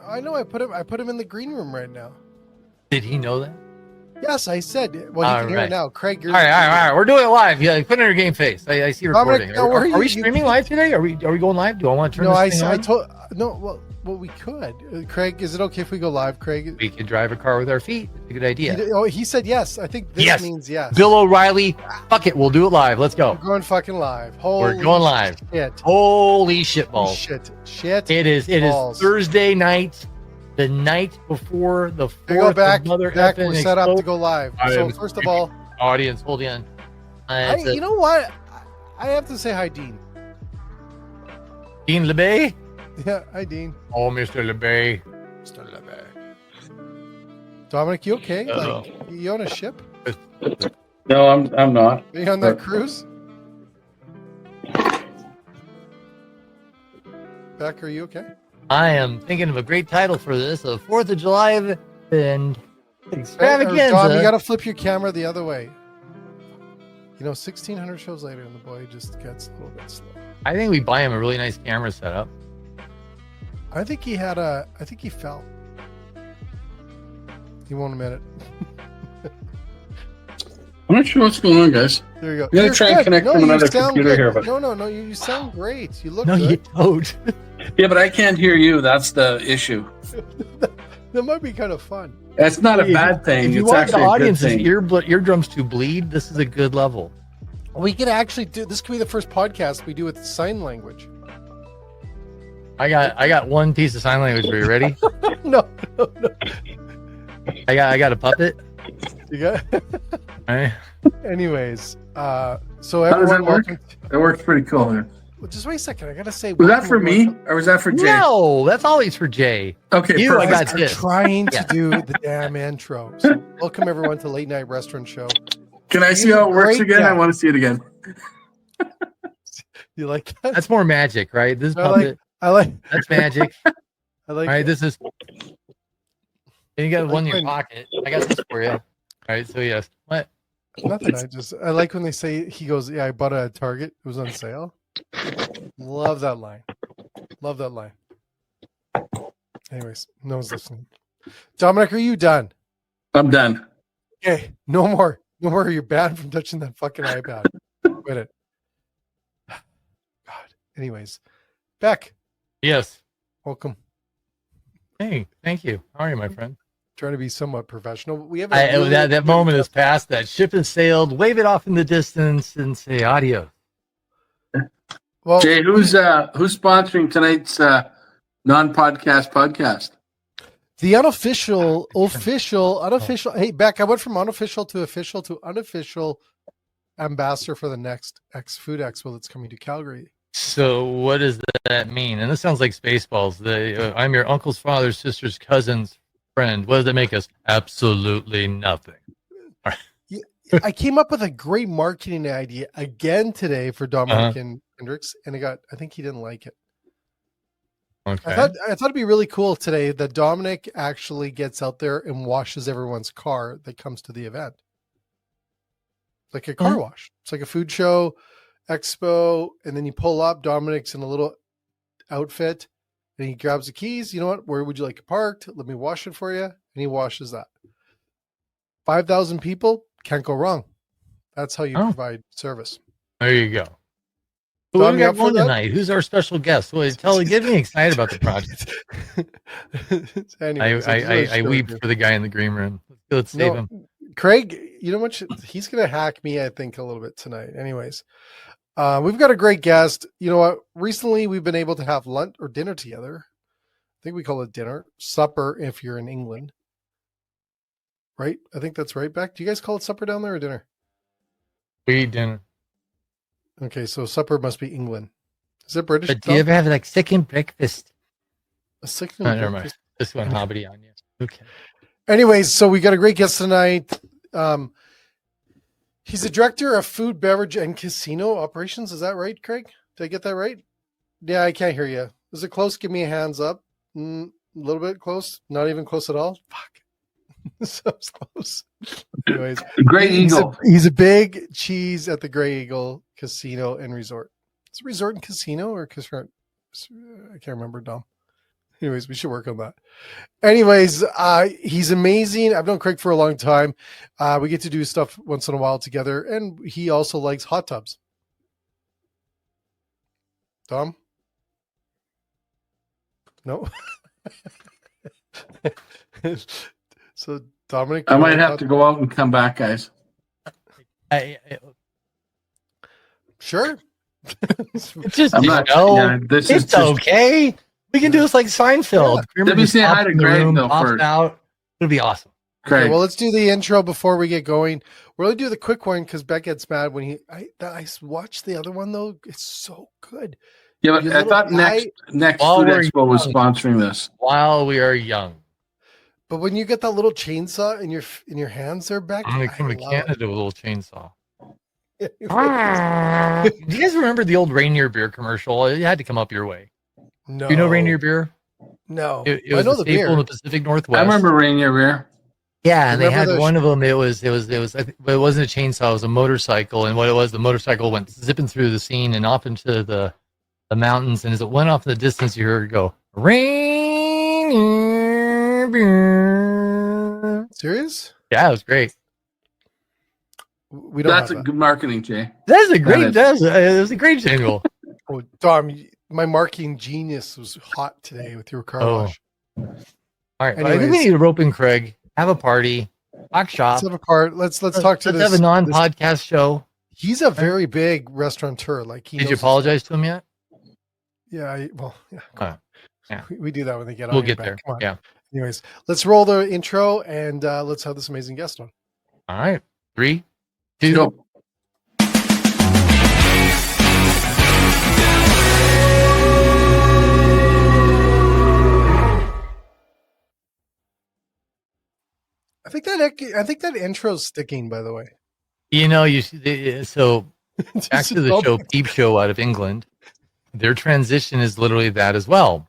I know. I put him in the green room right now. Did he know that? Yes, I said. Well, he can hear it now. Craig, you're all right. We're doing it live. Yeah, put it in your game face. I see recording. Dominic, are we streaming live today? Are we going live? Do I want to turn this thing on? Well, we could. Craig, is it okay if we go live, Craig? We could drive a car with our feet. It's a good idea. He said yes. I think this means yes. Bill O'Reilly, fuck it. We'll do it live. Let's go. We're going fucking live. We're going live. Shit. Holy shit balls. Shit. It is Thursday night, the night before the 4th. Go back. We're set up to go live. So first of all, audience, hold on. You know what? I have to say hi, Dean. Dean LeBay? Yeah, hi, Dean. Oh, Mr. LeBay. Dominic, you okay? Like, you on a ship? No, I'm not. Are you on that cruise? Beck, are you okay? I am thinking of a great title for this: a 4th of July and extravaganza. Dom, you got to flip your camera the other way. 1,600 shows later, and the boy just gets a little bit slow. I think we buy him a really nice camera setup. I think he fell. He won't admit it. I'm not sure what's going on, guys. There you go. I'm going to try and connect from another computer here. But... No, you sound great. You look good. No, you don't. Yeah, but I can't hear you. That's the issue. That might be kind of fun. That's not a bad thing. If you want the audience's eardrums to bleed, this is a good level. We could actually do this. Could be the first podcast we do with sign language. I got one piece of sign language. Are you ready? No. I got a puppet. You got. All right. Anyways, so everyone, welcome. That works pretty cool here. Well, just wait a second. I gotta say, was that for me or was that for Jay? No, that's always for Jay. Okay, I got this. Trying to do the damn intro. So welcome everyone to Late Night Restaurant Show. Can I see how it works again? Guy. I want to see it again. You like that? That's more magic, right? This puppet. I like. That's magic. I like. All right, this is. And you got one in your pocket. I got this for you. All right, so yes. What? Nothing. I like when they say he goes, yeah, I bought it at Target. It was on sale. Love that line. Anyways, no one's listening. Dominic, are you done? I'm done. Okay, no more. You're banned from touching that fucking iPad. Quit it. God. Anyways, Beck. Yes. Welcome. Hey, thank you. How are you, my friend? Trying to be somewhat professional. We have that moment is past. That ship has sailed. Wave it off in the distance and say adios. Well, Jay, who's sponsoring tonight's non-podcast podcast? The unofficial. Hey, Beck, I went from unofficial to unofficial ambassador for the next Food Expo that's coming to Calgary. So what does that mean? And this sounds like Spaceballs. I'm your uncle's father's sister's cousin's friend. What does that make us? Absolutely nothing. I came up with a great marketing idea again today for Dominic and Hendricks, and I think he didn't like it. Okay. I thought it'd be really cool today that Dominic actually gets out there and washes everyone's car that comes to the event. Like a car wash. It's like a food show, expo, and then you pull up, Dominic's in a little outfit, and he grabs the keys. You know what? Where would you like it parked? Let me wash it for you. And he washes that. 5,000 people, can't go wrong. That's how you provide service. There you go. Who we got one tonight? Who's our special guest? Well, get me excited about the project. Anyways, I weep for the guy in the green room. Let's save him. Craig, you know what? He's going to hack me, I think, a little bit tonight. Anyways, we've got a great guest. You know what? Recently, we've been able to have lunch or dinner together. I think we call it dinner. Supper if you're in England. Right? I think that's right, Beck. Do you guys call it supper down there or dinner? We eat dinner. Okay, so supper must be England. Is it British? But do you ever have like second breakfast? A second breakfast? Never mind. This one hobbity on you. Okay. Anyways, so we got a great guest tonight. He's the director of food, beverage, and casino operations. Is that right, Craig? Did I get that right? Yeah, I can't hear you. Is it close? Give me a hands up. A little bit close. Not even close at all. Fuck. So close. Anyways, Grey Eagle. He's a big cheese at the Grey Eagle Casino and Resort. Is it resort and casino or casino? I can't remember, Dom. Anyways, we should work on that. Anyways, he's amazing. I've known Craig for a long time. We get to do stuff once in a while together, and he also likes hot tubs. Tom? No? So, Dominic? I might have to go out and come back, guys. Sure. It's just, I'm not, this is it's just, okay. We can do this like Seinfeld. Yeah. Let me say hi to Greg, though, first. Out. It'll be awesome. Okay, well, let's do the intro before we get going. We're going to do the quick one because Beck gets mad when I watched the other one, though. It's so good. Yeah, but I thought next Food Expo was sponsoring this. While we are young. But when you get that little chainsaw in your hands there, Beck, I'm going to come to Canada with a little chainsaw. Do you guys remember the old Rainier beer commercial? It had to come up your way. No. Do you know Rainier beer? No. It was a staple in the Pacific Northwest. I remember Rainier beer. Yeah, and they had one of them. It wasn't a chainsaw. It was a motorcycle, and what it was, the motorcycle went zipping through the scene and off into the mountains. And as it went off in the distance, you heard it go, Rainier beer. Serious? Yeah, it was great. That's a good marketing, Jay. That's a great. It was a great jingle. Oh, Dom, my marketing genius was hot today with your car wash. All right, I think we need to rope in Craig. Have a party. Talk shop. Let's have a part. Let's talk to this. Let's have a non-podcast show. He's a very big restaurateur. Like, did you apologize to him yet? Yeah. Yeah. We do that when they get on. We'll get there. Come on. Yeah. Anyways, let's roll the intro and let's have this amazing guest on. All right. 3, 2. Go. I think that intro's sticking, by the way. You know, so back to the show, Peep Show out of England. Their transition is literally that as well.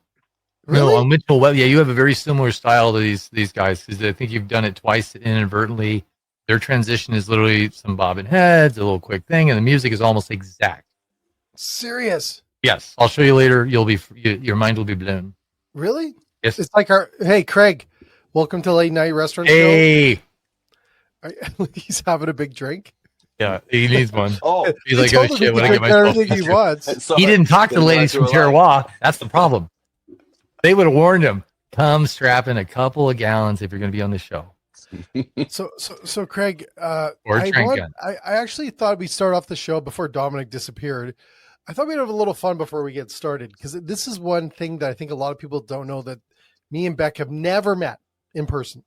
Really? No, on Mitchell Webb, yeah, you have a very similar style to these guys because I think you've done it twice inadvertently. Their transition is literally some bobbing heads, a little quick thing, and the music is almost exact. Serious? Yes, I'll show you later. Your mind will be blown. Really? Yes. It's like hey, Craig, welcome to Late Night Restaurant Show. He's having a big drink. Yeah, he needs one. He's like, oh shit, when I get myself. He wants. He didn't talk to the ladies from Terroir. That's the problem. They would have warned him. Come strap in a couple of gallons if you're going to be on the show. So Craig, I actually thought we'd start off the show before Dominic disappeared. I thought we'd have a little fun before we get started because this is one thing that I think a lot of people don't know, that me and Beck have never met in person.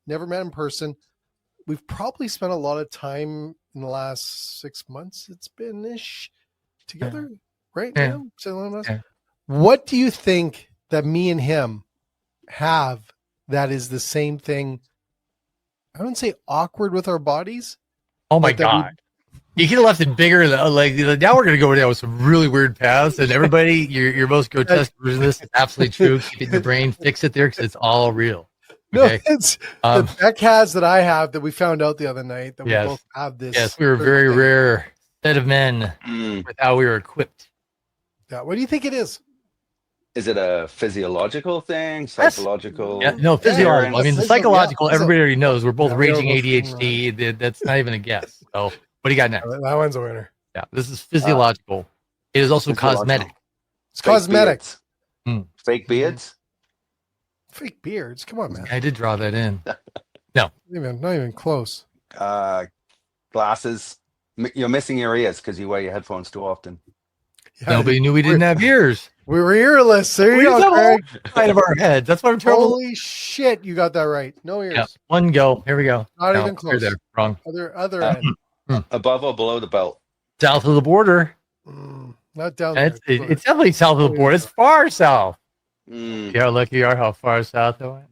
We've probably spent a lot of time in the last 6 months. It's been ish together, right? Yeah. Yeah. What do you think that me and him have that is the same thing? I wouldn't say awkward with our bodies. Oh my God. You could have left it bigger. Like now we're going to go down with some really weird paths, and everybody, your most grotesque version of this is absolutely true. Keep it in your brain, fix it there because it's all real. Okay? No, it's the Beck has that I have that we found out the other night that we both have this. Yes, we were a very rare set of men with how we were equipped. Yeah. What do you think it is? Is it a physiological thing? Psychological? Yeah, no, physiological. I mean, the psychological, everybody already knows we're both raging ADHD. That's not even a guess. So, what do you got next? That one's a winner. Yeah, this is physiological. It is also cosmetic. It's cosmetic. Fake beards? Fake beards? Come on, man. I did draw that in. No. Not even close. Glasses. You're missing your ears because you wear your headphones too often. Yeah, nobody knew we didn't have ears. We were earless. There you go, Craig. Side of our head. That's why I'm terrible. Holy shit, you got that right. No ears. Yeah, one go. Here we go. Not even close. There. Wrong. Other end. Above or below the belt? South of the border. Not down there. It's definitely south of the border. It's far south. Mm. Yeah, lucky you are how far south I went.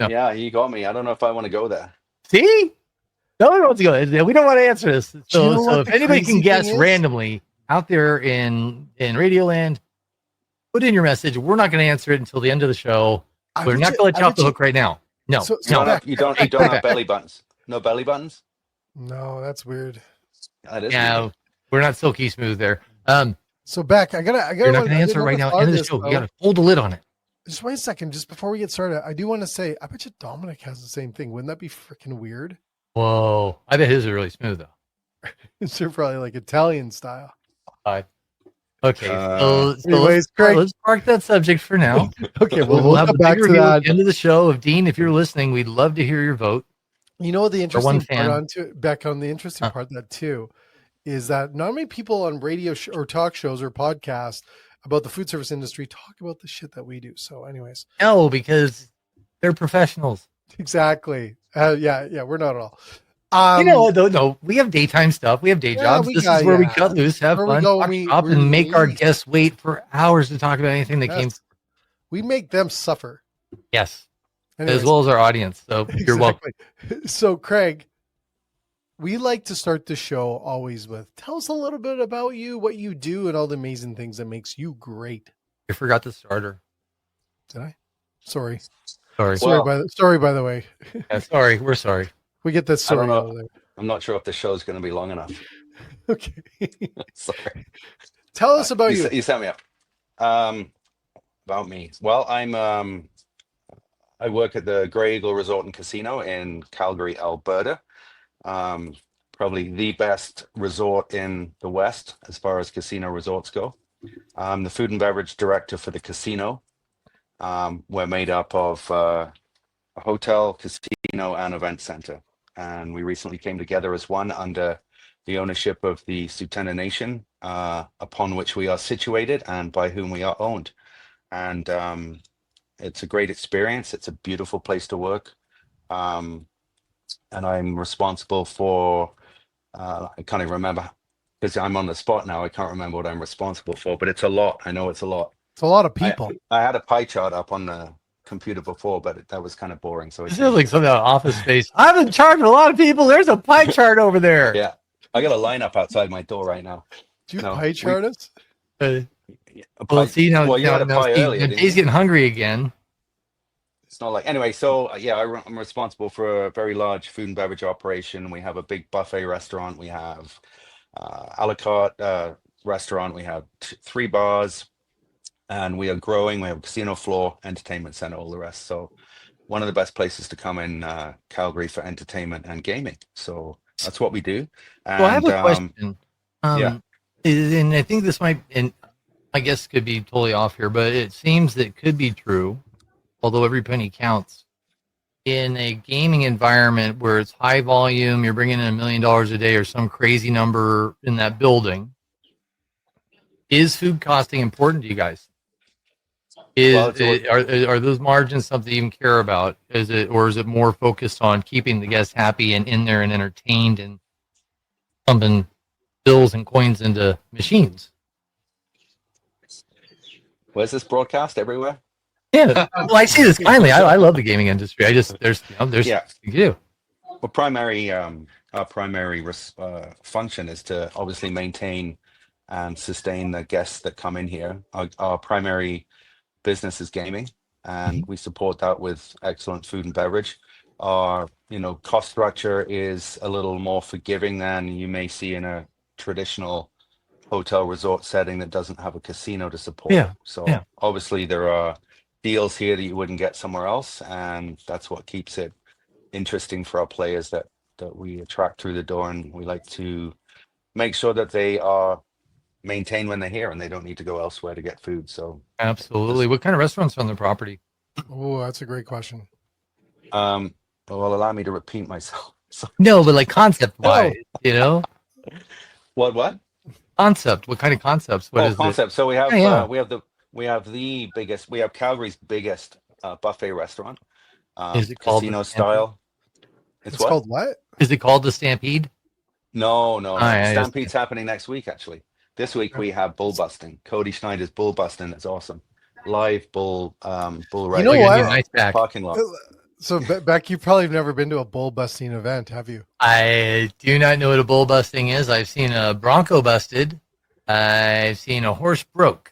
No. Yeah, you got me. I don't know if I want to go there. See? No one wants to go. We don't want to answer this. So if anybody can guess randomly out there in Radioland, put in your message. We're not going to answer it until the end of the show. We're not going to let you off the hook right now. No. You don't have belly buttons. No belly buttons? No, that's weird. That is weird. We're not silky smooth there. So Beck, I gotta. You're not going to answer right now. End of the show. You got to hold the lid on it. Just wait a second. Just before we get started, I do want to say, I bet you Dominic has the same thing. Wouldn't that be freaking weird? Whoa. I bet his are really smooth, though. It's probably like Italian style. Okay. So anyways, let's park that subject for now. Okay. We'll have a big review at the end of the show of Dean. If you're listening, we'd love to hear your vote. You know what the interesting part the interesting part of that too is that not many people on radio or talk shows or podcasts about the food service industry talk about the shit that we do. So anyways. No, because they're professionals. Exactly. Yeah, we're not at all. No, we have daytime stuff. We have day jobs. This is where we cut loose, have fun, talk and make our guests wait for hours to talk about anything that came. We make them suffer. Yes. Anyways, as well as our audience. So you're welcome. So Craig, we like to start the show always with, tell us a little bit about you, what you do, and all the amazing things that makes you great. I forgot the starter. Did I? Sorry, by the way. Yeah, sorry. We're sorry. We get that story over there. I'm not sure if the show's going to be long enough. Okay. Sorry. Tell us about you. You set me up. About me. Well, I work at the Grey Eagle Resort and Casino in Calgary, Alberta. Probably the best resort in the West as far as casino resorts go. I'm the food and beverage director for the casino. We're made up of a hotel, casino, and event center. And we recently came together as one under the ownership of the Tsutena Nation, upon which we are situated and by whom we are owned. And it's a great experience. It's a beautiful place to work. And I'm responsible for, I can't even remember, because I'm on the spot now. I can't remember what I'm responsible for, but it's a lot. I know it's a lot. It's a lot of people. I had a pie chart up on the computer before, but that was kind of boring. So it feels like something out of Office Space. I'm in charge of a lot of people. There's a pie chart over there. Yeah, I got a lineup outside my door right now. Do you pie chart us? Well, see now, Dave's getting hungry again. It's not like anyway. So I'm responsible for a very large food and beverage operation. We have a big buffet restaurant. We have a la carte restaurant. We have 3 bars. And we are growing. We have a casino floor, entertainment center, all the rest. So one of the best places to come in Calgary for entertainment and gaming. So that's what we do. And, well, I have a question. And I think this might, and I guess could be totally off here, but it seems that it could be true, although every penny counts. In a gaming environment where it's high volume, you're bringing in $1 million a day or some crazy number in that building. Is food costing important to you guys? Are those margins something you even care about? Is it more focused on keeping the guests happy and in there and entertained and pumping bills and coins into machines? Where's this broadcast everywhere? Yeah, well, I see this finally. I love the gaming industry. There's you. Well, our primary function is to obviously maintain and sustain the guests that come in here. Our primary business is gaming, and we support that with excellent food and beverage. Our cost structure is a little more forgiving than you may see in a traditional hotel resort setting that doesn't have a casino to support. Obviously there are deals here that you wouldn't get somewhere else, and that's what keeps it interesting for our players that we attract through the door, and we like to make sure that they are maintain when they're here and they don't need to go elsewhere to get food. So absolutely. What kind of restaurants are on the property? Oh, that's a great question. Well, allow me to repeat myself. No, but like concept wise, What concept? What kind of concepts? What is concept? So we have the biggest. We have Calgary's biggest buffet restaurant. Is it called casino style? It's called what? Is it called the Stampede? No. Stampede's happening next week, actually. This week we have bull busting. Cody Schneider's bull busting. That's awesome. Live bull riding. You know what? Nice parking lot. So Beck, you probably have never been to a bull busting event, have you? I do not know what a bull busting is. I've seen a bronco busted. I've seen a horse broke.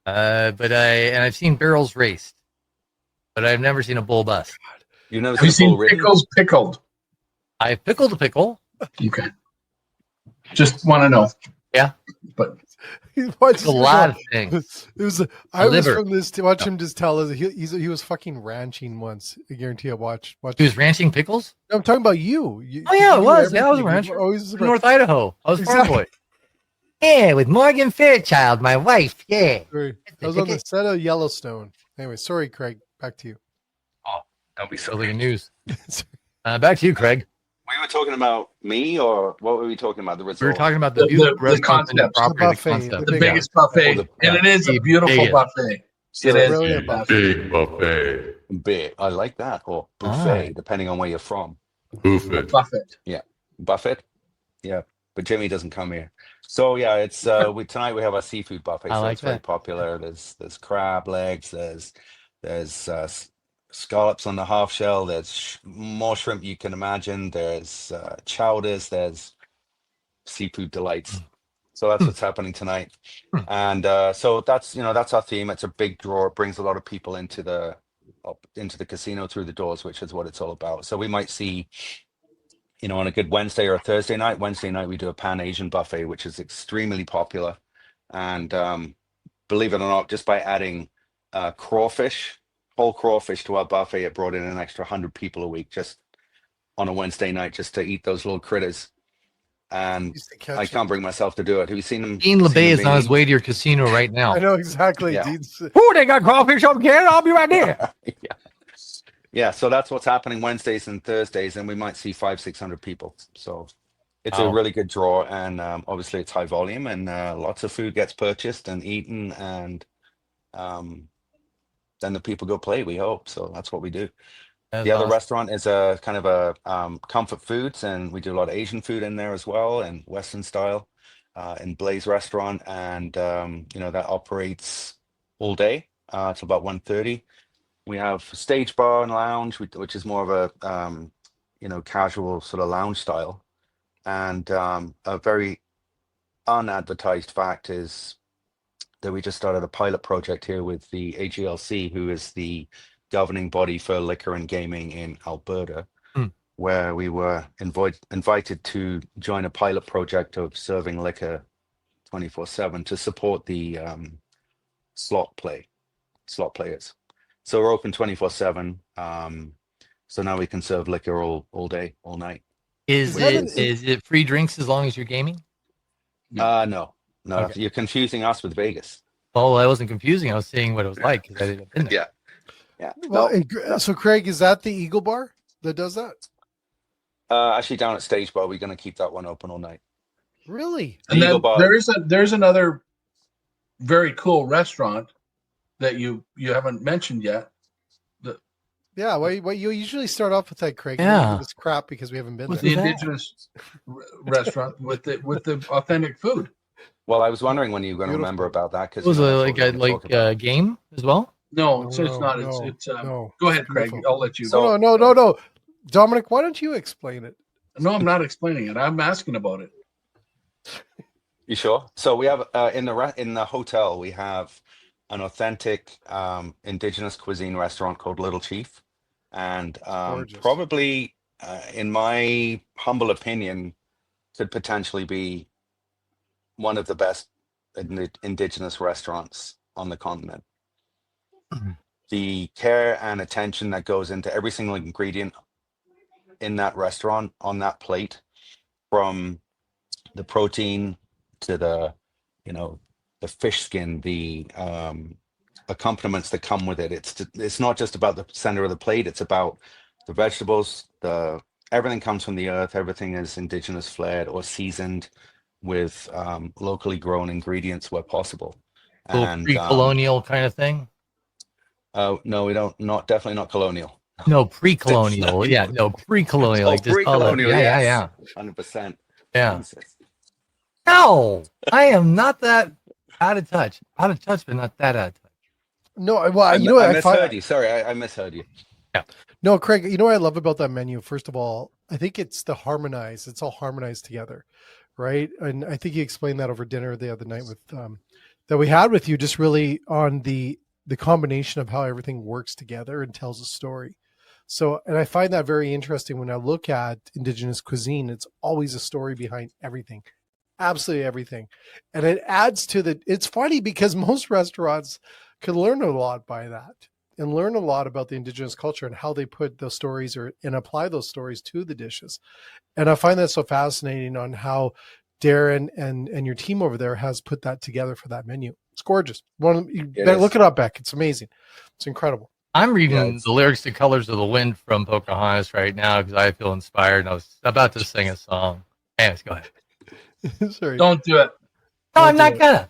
I've seen barrels raced. But I've never seen a bull bust. You've never seen pickles pickled? I've pickled a pickle. Okay. Just want to know. Yeah. But a lot of things. It was. I was from this to watch him just tell us he was fucking ranching once. I guarantee I watched. He was ranching pickles. No, I'm talking about you. Oh yeah, it was. Yeah, I was a rancher. Always North Idaho. I was a farm boy. Yeah, with Morgan Fairchild, my wife. Yeah, I was on the set of Yellowstone. Anyway, sorry, Craig. Back to you. Oh, don't be so news. Back to you, Craig. We were talking about me, or what were we talking about? The resort. We were talking about the concept, the concept, the biggest buffet, and it is a beautiful buffet. It is a big buffet. Big. I like that. Or buffet, depending on where you're from. Buffet. Yeah, buffet. Yeah, but Jimmy doesn't come here. So yeah, it's tonight we have a seafood buffet. So it's very popular. There's crab legs. There's scallops on the half shell. There's more shrimp you can imagine. There's chowders. There's seafood delights. So that's what's happening tonight. And so that's our theme. It's a big draw. It brings a lot of people into the casino through the doors, which is what it's all about. So we might see, on a good Wednesday or a Thursday night. Wednesday night we do a Pan Asian buffet, which is extremely popular. And believe it or not, just by adding whole crawfish to our buffet, it brought in an extra 100 people a week just on a Wednesday night just to eat those little critters. And I can't bring myself to do it. Have you seen them? Dean LeBay is on his way to your casino right now. I know exactly. Yeah. Oh, they got crawfish over here. I'll be right there. Yeah. So that's what's happening Wednesdays and Thursdays, and we might see 500-600 people. So it's a really good draw, and obviously it's high volume, and lots of food gets purchased and eaten, and then the people go play. We hope so. That's what we do. The other restaurant is a kind of a comfort foods, and we do a lot of Asian food in there as well, and Western style in Blaze Restaurant, and that operates all day till about 1:30. We have stage bar and lounge, which is more of a casual sort of lounge style, and a very unadvertised fact is that we just started a pilot project here with the AGLC, who is the governing body for liquor and gaming in Alberta, where we were invited to join a pilot project of serving liquor 24/7 to support the slot players. So we're open 24/7. So now we can serve liquor all day, all night. Is it free drinks as long as you're gaming? No. Okay. You're confusing us with Vegas. Oh, I wasn't confusing. I was saying what it was like because I didn't have been there. Yeah. Well, so Craig, is that the Eagle Bar that does that? Actually, down at Stage Bar, we're going to keep that one open all night. Really? And then there's another very cool restaurant that you haven't mentioned yet. Yeah, well, you usually start off with that, Craig. Yeah, it's crap because we haven't been with there. The Indigenous restaurant with the authentic food. Well, I was wondering when you were going to remember about that because was it like a game as well? No, it's not. It's no. Go ahead, Craig. I'll let you. No. Dominic, why don't you explain it? No, I'm not explaining it. I'm asking about it. You sure? So we have in the hotel we have an authentic Indigenous cuisine restaurant called Little Chief, and probably, in my humble opinion, could potentially be one of the best Indigenous restaurants on the continent. The care and attention that goes into every single ingredient in that restaurant, on that plate, from the protein to the fish skin, the accompaniments that come with it. It's not just about the center of the plate. It's about the vegetables. Everything comes from the earth. Everything is Indigenous flared or seasoned with locally grown ingredients where possible. And pre-colonial kind of thing. No, we don't. Definitely not colonial. No, pre-colonial. Yeah, no, pre-colonial. Like just pre-colonial. Yeah. 100%. Yeah. No, I am not that out of touch. Out of touch, but not that out of touch. No, well, I misheard you. Sorry, I misheard you. Yeah. No, Craig, you know what I love about that menu? First of all, I think it's the harmonized. It's all harmonized together, right? And I think you explained that over dinner the other night with that we had with you, just really on the combination of how everything works together and tells a story. So, and I find that very interesting when I look at Indigenous cuisine. It's always a story behind everything. absolutely everything. And it adds to it's funny because most restaurants could learn a lot by that and learn a lot about the Indigenous culture and how they put those stories and apply those stories to the dishes. And I find that so fascinating on how Darren and your team over there has put that together for that menu. It's gorgeous. Look it up, Beck. It's amazing. It's incredible. I'm reading the lyrics to Colors of the Wind from Pocahontas right now because I feel inspired. And I was about to sing a song. Anyways, go ahead. Sorry. Don't do it. No, I'm not gonna.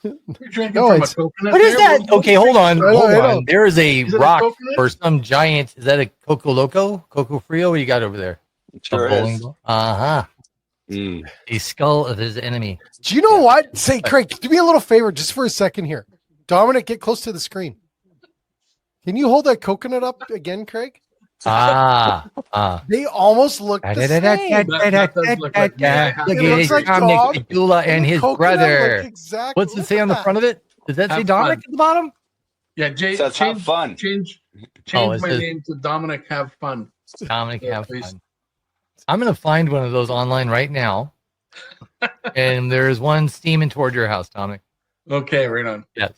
You're drinking from a coconut. What is that? Okay, hold on. Hold on. There is a rock or some giant. Is that a Coco Loco? Coco Frio? What do you got over there? Sure is. Uh-huh. A skull of his enemy. Do you know what? Say, Craig, do me a little favor just for a second here. Dominic, get close to the screen. Can you hold that coconut up again, Craig? They almost look the same. It looks like Dominic Padula and his brother. Exactly. What's it say on the front of it? Does that say Dominic at the bottom? Yeah, Jay, so have fun. Change my name to Dominic Have Fun. Dominic Have Fun. I'm going to find one of those online right now. And there's one steaming toward your house, Dominic. Okay, right on. Yes.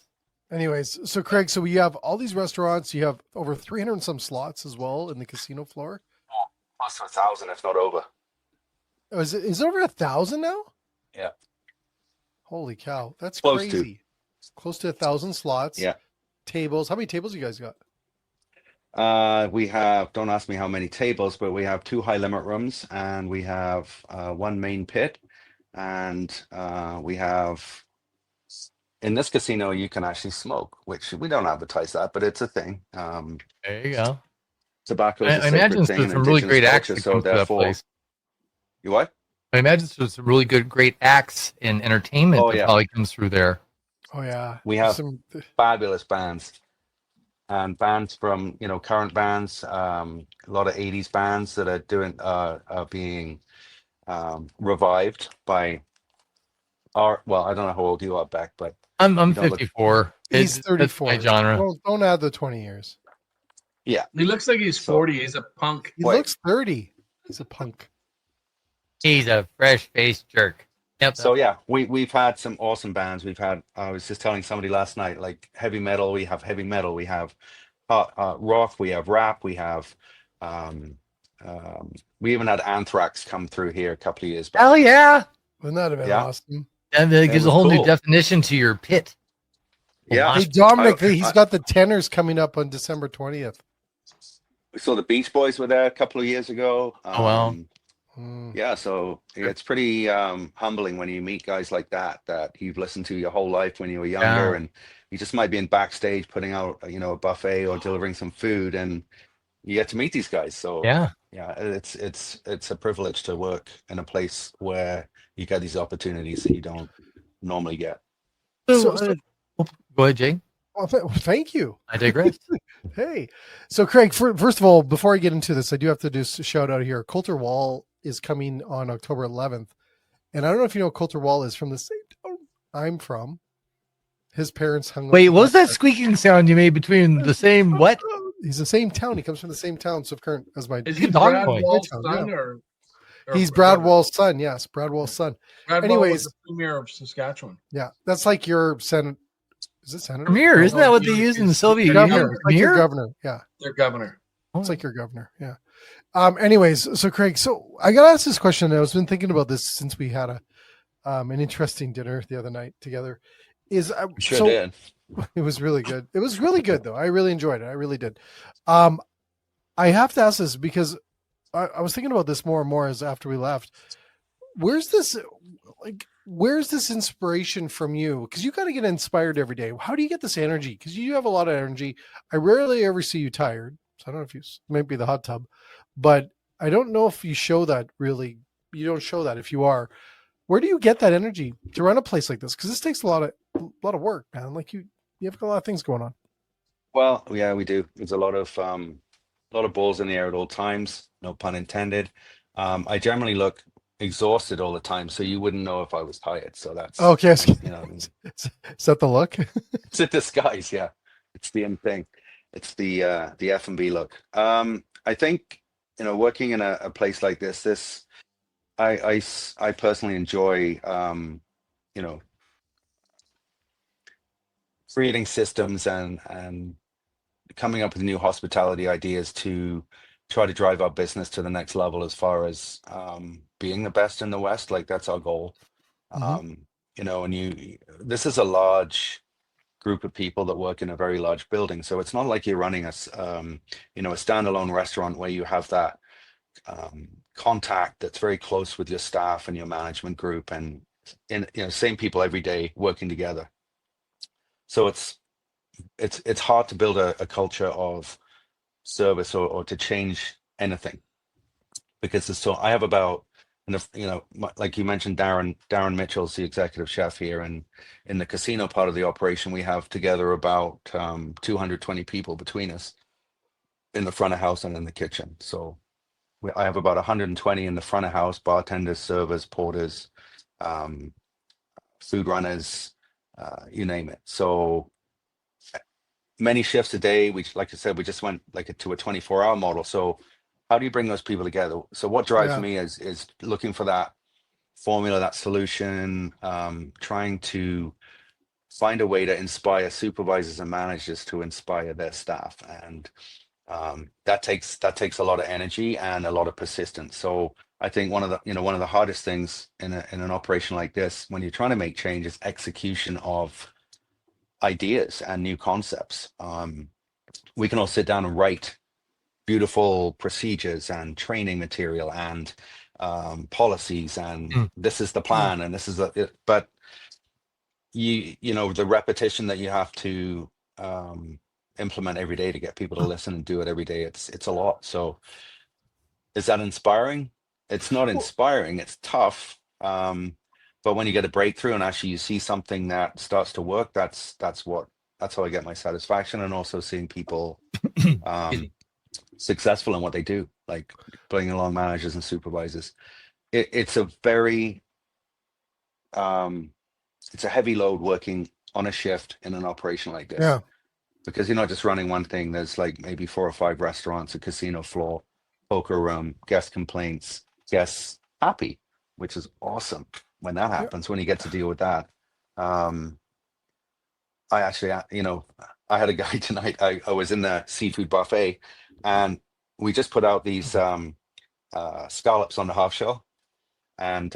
Anyways, so Craig, so you have all these restaurants. You have over 300 and some slots as well in the casino floor. Close to 1,000, if not over. Oh, is it over 1,000 now? Yeah. Holy cow, that's Close crazy. Close to 1,000 slots. Yeah. Tables. How many tables you guys got? We have, don't ask me how many tables, but we have 2 high limit rooms and we have 1 main pit. And we have, in this casino, you can actually smoke, which we don't advertise that, but it's a thing. There you go. Tobacco. I imagine there's some really great acts that come to that place. You what? I imagine there's some really great acts and entertainment that probably comes through there. Oh yeah, we have fabulous bands. And bands from, current bands, a lot of 80s bands that are being revived by I don't know how old you are, Beck, but I'm 54. He's 34. My genre. Don't add the 20 years. Yeah. He looks like he's 40. He's a punk. He looks 30. He's a punk. He's a fresh-faced jerk. Yep. So yeah, we've had some awesome bands. I was just telling somebody last night, like heavy metal. We have heavy metal. We have rock. We have rap. We have we even had Anthrax come through here a couple of years back. Hell yeah! Wouldn't that have been awesome? And it gives a whole new definition to your pit. Yeah. Hey Dominic, he's got the tenors coming up on December 20th. We saw the Beach Boys were there a couple of years ago. Oh wow. Yeah, so it's pretty humbling when you meet guys like that you've listened to your whole life when you were younger, and you just might be in backstage putting out a buffet or delivering some food, and you get to meet these guys. So yeah, it's a privilege to work in a place where you get these opportunities that you don't normally get. So go ahead, Jay. Well, thank you. I digress. Hey, so Craig, first of all, before I get into this, I do have to do a shout out here. Coulter Wall is coming on October 11th. And I don't know if you know Coulter Wall is from the same town I'm from. His parents hung. Wait, what was that squeaking sound you made between the same what? He's the same town. He comes from the same town. So current as my. Is he Brad Wall's son or he's Brad Wall's son. Yes, Brad Wall's son. Brad Wall was the premier of Saskatchewan. Yeah, that's like your Senate. Is it senator? Premier, isn't that what they use in the Soviet Union? Like your governor. Yeah, their governor. It's like your governor. Yeah. Anyways, so Craig, so I got to ask this question. I was been thinking about this since we had an interesting dinner the other night together. Did. It was really good. It was really good though. I really enjoyed it. I really did. I have to ask this because I was thinking about this more and more as after we left. Where's this inspiration from you? Because you got to get inspired every day. How do you get this energy? Because you have a lot of energy. I rarely ever see you tired. So I don't know if you might be the hot tub, but I don't know if you show that really. You don't show that if you are. Where do you get that energy to run a place like this? Because this takes a lot of work, man. Like you have a lot of things going on. Well, yeah, we do. There's a lot of balls in the air at all times. No pun intended. I generally look exhausted all the time, so you wouldn't know if I was tired. So that's okay. Is that the look? It's a disguise. Yeah, it's the end thing. It's the F&B look. I think working in a place like this I personally enjoy, you know, creating systems and coming up with new hospitality ideas to try to drive our business to the next level as far as being the best in the West. Like that's our goal. Hmm. You know, and this is a large group of people that work in a very large building. So it's not like you're running you know, a standalone restaurant where you have that contact that's very close with your staff and your management group and you know, same people every day working together. So it's hard to build a culture of service or to change anything because there's so I have about and you know like you mentioned Darren Mitchell's the executive chef here and in the casino part of the operation we have together about 220 people between us in the front of house and in the kitchen. So I have about 120 in the front of house, bartenders, servers, porters, um, food runners, you name it. So many shifts a day. We, like I said, we just went to a 24-hour model. So how do you bring those people together? So what drives Yeah. me is looking for that formula, that solution, trying to find a way to inspire supervisors and managers to inspire their staff. And that takes a lot of energy and a lot of persistence. So I think one of the hardest things in an operation like this, when you're trying to make change, is execution of ideas and new concepts. We can all sit down and write beautiful procedures and training material and policies and this is the plan and this is but you know the repetition that you have to implement every day to get people to listen and do it every day, it's a lot. So is that inspiring? It's not inspiring, it's tough. But when you get a breakthrough and actually you see something that starts to work, that's how I get my satisfaction, and also seeing people successful in what they do, like bringing along managers and supervisors. It's a very it's a heavy load working on a shift in an operation like this. Yeah. Because you're not just running one thing. There's like maybe 4 or 5 restaurants, a casino floor, poker room, guest complaints, guests happy, which is awesome when that happens, when you get to deal with that. I actually, you know, I had a guy tonight, I was in the seafood buffet and we just put out these scallops on the half shell. And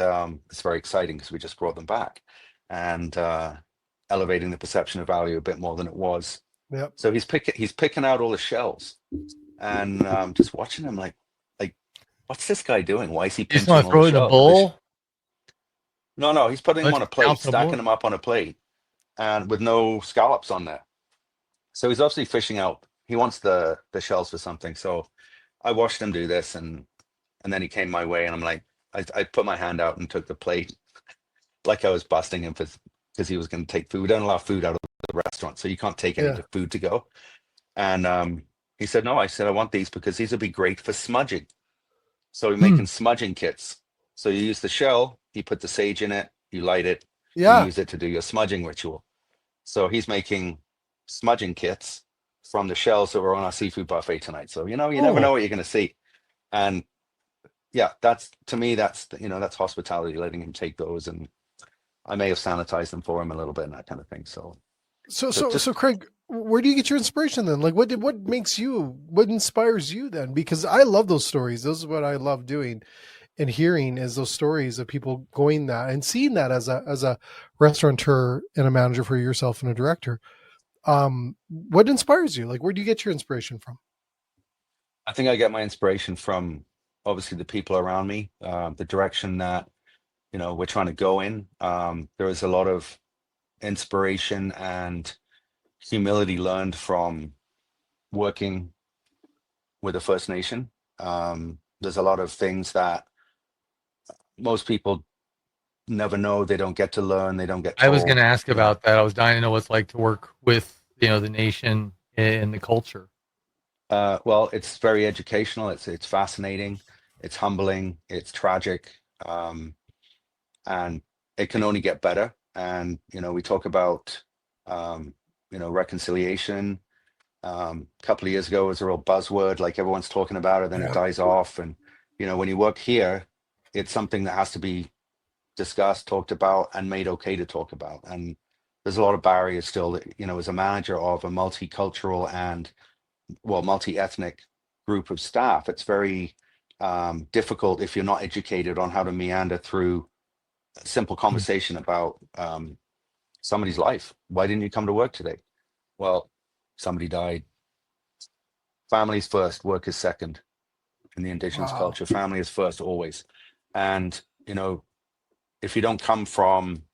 it's very exciting because we just brought them back and elevating the perception of value a bit more than it was. Yep. So he's picking out all the shells, and just watching him like, what's this guy doing? Why is he You just pinching want to all throw the it in a shells? bowl? No, he's putting them on a plate, Count the bowl? stacking them up on a plate, and with no scallops on there. So he's obviously fishing out. He wants the shells for something. So I watched him do this, and then he came my way, and I'm like, I put my hand out and took the plate, like I was busting him because he was going to take food. We don't allow food out of the restaurant, so you can't take any food to go. And he said, no. I said, I want these because these would be great for smudging. So we're making smudging kits. So you use the shell, you put the sage in it, you light it, you use it to do your smudging ritual. So he's making smudging kits from the shells that were on our seafood buffet tonight. So, you know, you never know what you're going to see. And yeah, that's, to me, that's, you know, that's hospitality, letting him take those. And I may have sanitized them for him a little bit and that kind of thing. So Craig, where do you get your inspiration then? Like what inspires you then? Because I love those stories. Those is what I love doing and hearing, is those stories of people going that and seeing that as a restaurateur and a manager for yourself and a director. What inspires you? Like, where do you get your inspiration from? I think I get my inspiration from obviously the people around me, the direction that, you know, we're trying to go in. There is a lot of inspiration and humility learned from working with a First Nation. There's a lot of things that most people never know. They don't get to learn. They don't get told. I was going to ask about that. I was dying to know what it's like to work with, you know, the nation and the culture. Well, it's very educational. It's fascinating. It's humbling. It's tragic. And it can only get better. And, you know, we talk about, you know, reconciliation. A couple of years ago, it was a real buzzword, like everyone's talking about it, then it dies off. And, you know, when you work here, it's something that has to be discussed, talked about, and made okay to talk about. And there's a lot of barriers still that, as a manager of a multicultural and multi-ethnic group of staff, it's very difficult if you're not educated on how to meander through a simple conversation about somebody's life. Why didn't you come to work today? Well, somebody died. Families first, work is second. In the Indigenous culture, family is first always. And if you don't come from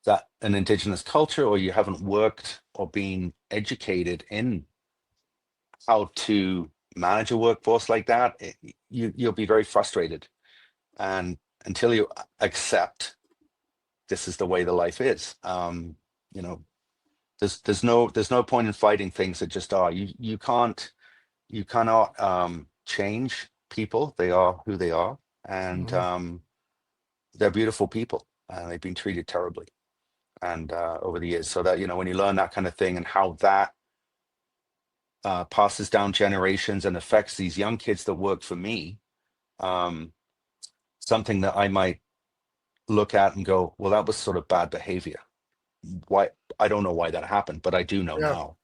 an Indigenous culture, or you haven't worked or been educated in how to manage a workforce like that, you'll be very frustrated. And until you accept this is the way the life is, there's no point in fighting things that just are. You cannot change people. They are who they are, and they're beautiful people, and they've been treated terribly and over the years. So that when you learn that kind of thing and how that passes down generations and affects these young kids that work for me, something that I might look at and go, well, that was sort of bad behavior. Why? I don't know why that happened, but I do know now.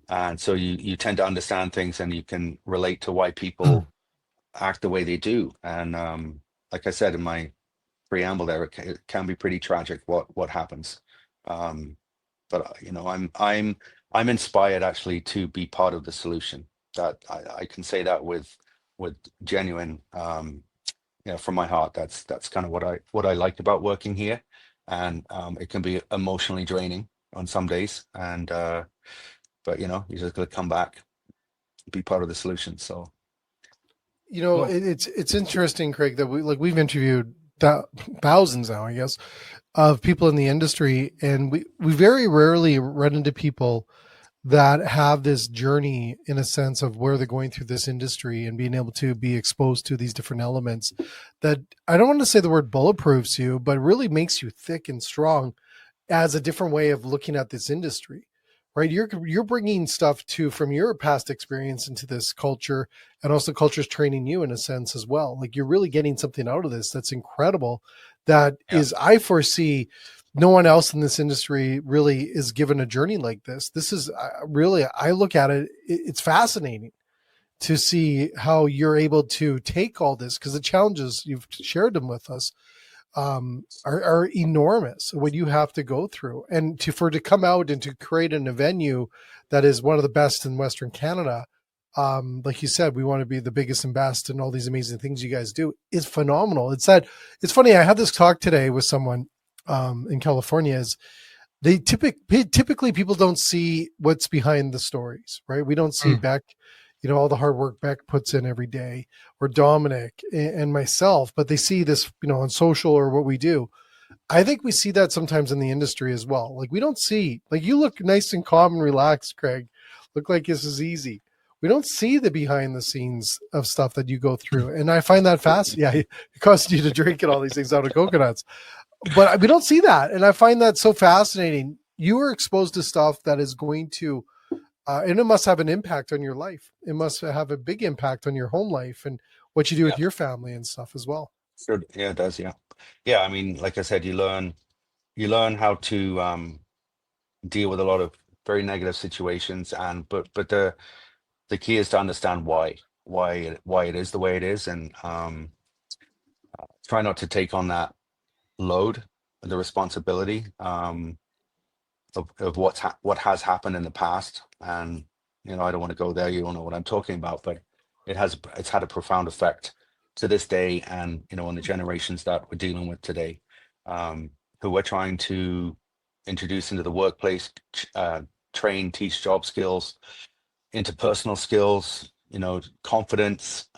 And so you tend to understand things, and you can relate to why people act the way they do. And like I said in my preamble there, it can be pretty tragic what happens. But I'm inspired actually to be part of the solution. That I can say that with genuine, from my heart. That's kind of what I like about working here. And it can be emotionally draining on some days, and but you just got to come back, be part of the solution. So it's interesting, Craig, that we've interviewed thousands now, I guess, of people in the industry, and we very rarely run into people that have this journey in a sense of where they're going through this industry and being able to be exposed to these different elements that, I don't want to say the word bulletproofs you, but really makes you thick and strong as a different way of looking at this industry, right? You're bringing stuff from your past experience into this culture, and also culture's training you in a sense as well. Like, you're really getting something out of this that's incredible. That is, I foresee no one else in this industry really is given a journey like this. This is really, I look at it, it's fascinating to see how you're able to take all this, because the challenges you've shared them with us are enormous, what you have to go through, and to come out and to create a venue that is one of the best in Western Canada. Like you said, we want to be the biggest and best, and all these amazing things you guys do is phenomenal. It's funny. I had this talk today with someone in California. Is they typically people don't see what's behind the stories, right? We don't see Beck, all the hard work Beck puts in every day, or Dominic and myself, but they see this, on social or what we do. I think we see that sometimes in the industry as well. Like, we don't see, like, you look nice and calm and relaxed, Craig, look like this is easy. We don't see the behind the scenes of stuff that you go through. And I find that fascinating. Yeah, it costs you to drink and all these things out of coconuts, but we don't see that. And I find that so fascinating. You are exposed to stuff that is going to, and it must have an impact on your life. It must have a big impact on your home life and what you do with your family and stuff as well. Sure. Yeah, it does. Yeah. I mean, like I said, you learn how to deal with a lot of very negative situations, but the key is to understand why it is the way it is, and try not to take on that load, the responsibility of what has happened in the past. And I don't want to go there. You don't know what I'm talking about, but it's had a profound effect to this day, and on the generations that we're dealing with today, who we're trying to introduce into the workplace, train, teach job skills, interpersonal skills, confidence,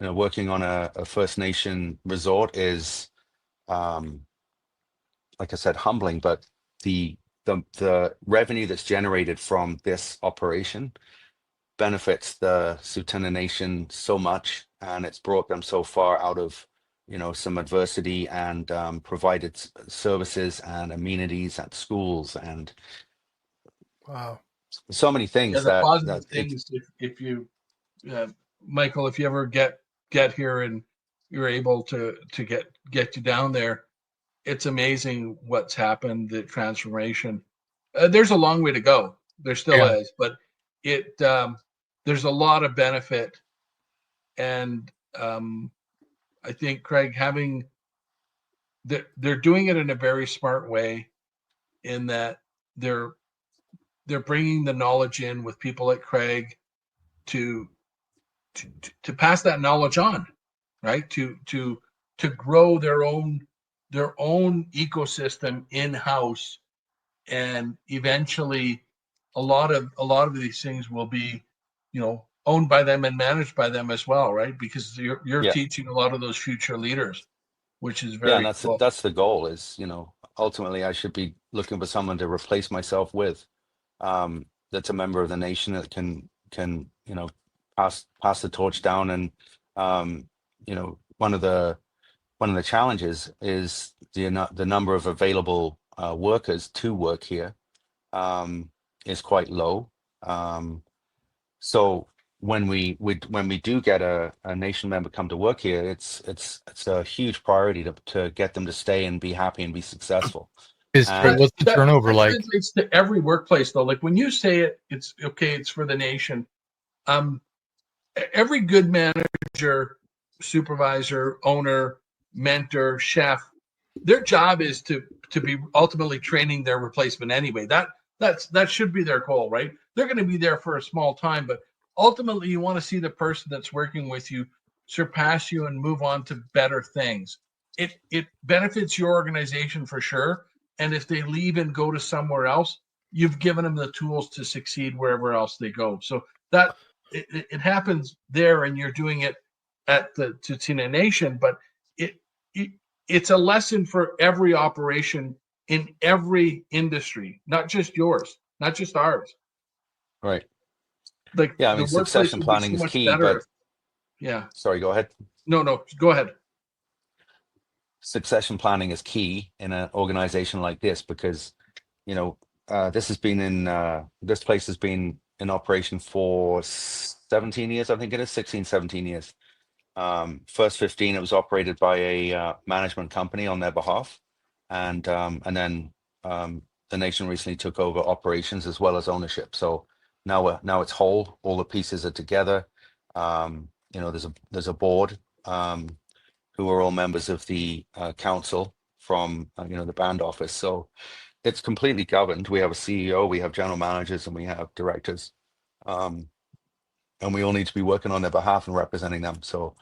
working on a First Nation resort is, like I said, humbling, but the revenue that's generated from this operation benefits the Tsuut'ina Nation so much, and it's brought them so far out of some adversity, and provided services and amenities at schools, and wow, so many things. The positive thing is if you Michael, if you ever get here and you're able to get you down there, it's amazing what's happened. The transformation. There's a long way to go. There still is, but it there's a lot of benefit, and I think Craig having they're doing it in a very smart way, in that they're bringing the knowledge in with people like Craig to pass that knowledge on, right? To grow their own ecosystem in house, and eventually a lot of these things will be, owned by them and managed by them as well, right? Because you're teaching a lot of those future leaders, which is very and cool. that's the goal. Is ultimately I should be looking for someone to replace myself with, that's a member of the nation that can pass the torch down. And one of the challenges is the number of available workers to work here is quite low. So when we do get a nation member come to work here, it's a huge priority to get them to stay and be happy and be successful. What's the turnover like? It's to every workplace though. Like when you say it's okay, it's for the nation. Every good manager, supervisor, owner, mentor, chef, their job is to be ultimately training their replacement anyway. That should be their goal, right? They're going to be there for a small time, but ultimately you want to see the person that's working with you surpass you and move on to better things. It benefits your organization for sure. And if they leave and go to somewhere else, you've given them the tools to succeed wherever else they go. So that it happens there, and you're doing it at the Tsuut'ina Nation, but it's a lesson for every operation in every industry, not just yours, not just ours. Right. Like, I mean, succession planning is key, but sorry, go ahead. No, go ahead. Succession planning is key in an organization like this, because this place has been in operation for 17 years. I think it is 16, 17 years. First 15, it was operated by a management company on their behalf, and then the nation recently took over operations as well as ownership. So now it's whole. All the pieces are together. There's a board who are all members of the council from the band office. So it's completely governed. We have a CEO, we have general managers, and we have directors. And we all need to be working on their behalf and representing them. So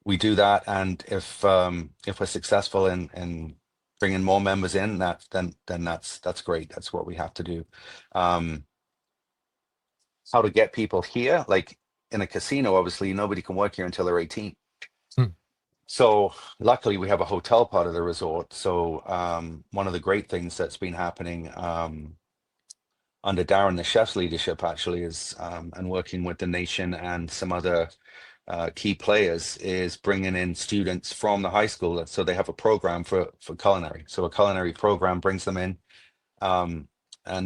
we do that. And if we're successful in bringing more members in, then that's great. That's what we have to do. How to get people here? Like in a casino, obviously nobody can work here until they're 18. So luckily we have a hotel part of the resort. So one of the great things that's been happening under Darren, the chef's leadership, actually, is and working with the nation and some other key players, is bringing in students from the high school. So they have a program for culinary. So a culinary program brings them in, and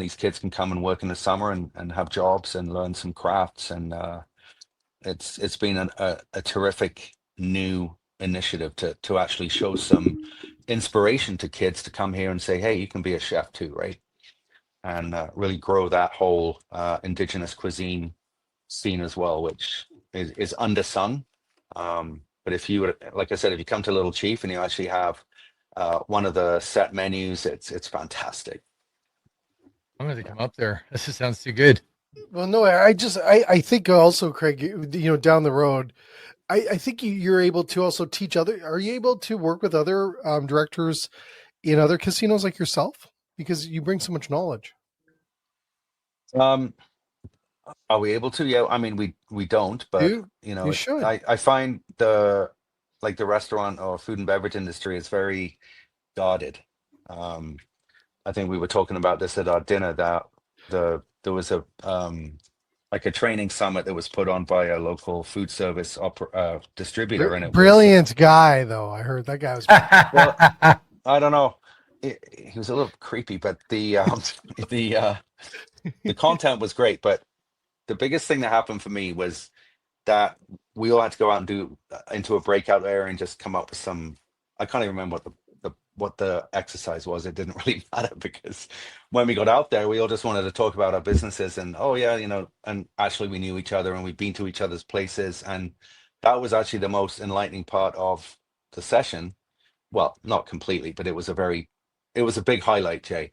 these kids can come and work in the summer and have jobs and learn some crafts. And it's been a terrific new initiative to actually show some inspiration to kids to come here and say, hey, you can be a chef too, right? And really grow that whole Indigenous cuisine scene as well, which is undersung. But if you would, like I said, if you come to Little Chief and you actually have one of the set menus, it's fantastic. I'm going to come up there. This just sounds too good. Well, no, I think also, Craig, down the road, I think you're able to also teach are you able to work with other directors in other casinos like yourself? Because you bring so much knowledge. Are we able to? Yeah, I mean, we don't, but you should. I find the restaurant or food and beverage industry is very guarded. I think we were talking about this at our dinner, that there was a training summit that was put on by a local food service distributor, and it brilliant guy though. I heard that guy was. Well, I don't know. He was a little creepy, but the content was great. But the biggest thing that happened for me was that we all had to go out and do into a breakout area and just come up with some. I can't even remember what the exercise was. It didn't really matter because when we got out there, we all just wanted to talk about our businesses and oh yeah, and actually we knew each other and we'd been to each other's places, and that was actually the most enlightening part of the session. Well, not completely, but it was a big highlight, Jay.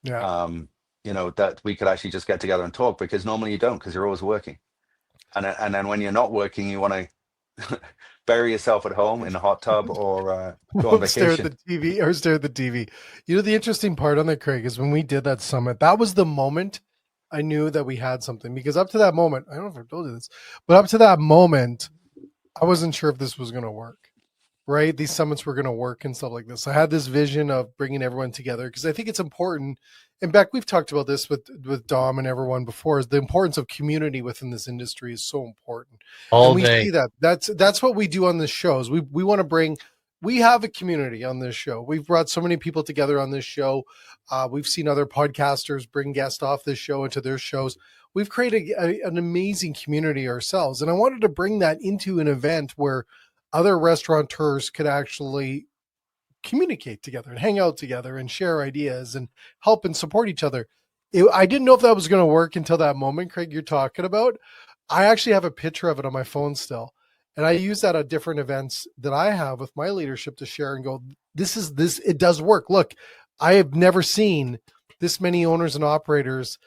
Yeah. That we could actually just get together and talk, because normally you don't, because you're always working. And then when you're not working, you want to bury yourself at home in a hot tub or go on Stare vacation. at the TV or stare at the TV. The interesting part on that, Craig, is when we did that summit, that was the moment I knew that we had something, because up to that moment, I don't know if I've told you this, but up to that moment, I wasn't sure if this was going to work. Right? These summits were going to work and stuff like this. I had this vision of bringing everyone together because I think it's important. And Beck, we've talked about this with Dom and everyone before, is the importance of community within this industry is so important. All and we day. see that. That's what we do on this show. Is we want to bring. We have a community on this show. We've brought so many people together on this show. We've seen other podcasters bring guests off this show into their shows. We've created an amazing community ourselves, and I wanted to bring that into an event where other restaurateurs could actually communicate together and hang out together and share ideas and help and support each other. I didn't know if that was going to work until that moment, Craig, you're talking about. I actually have a picture of it on my phone still. And I use that at different events that I have with my leadership to share and go, it does work. Look, I have never seen this many owners and operators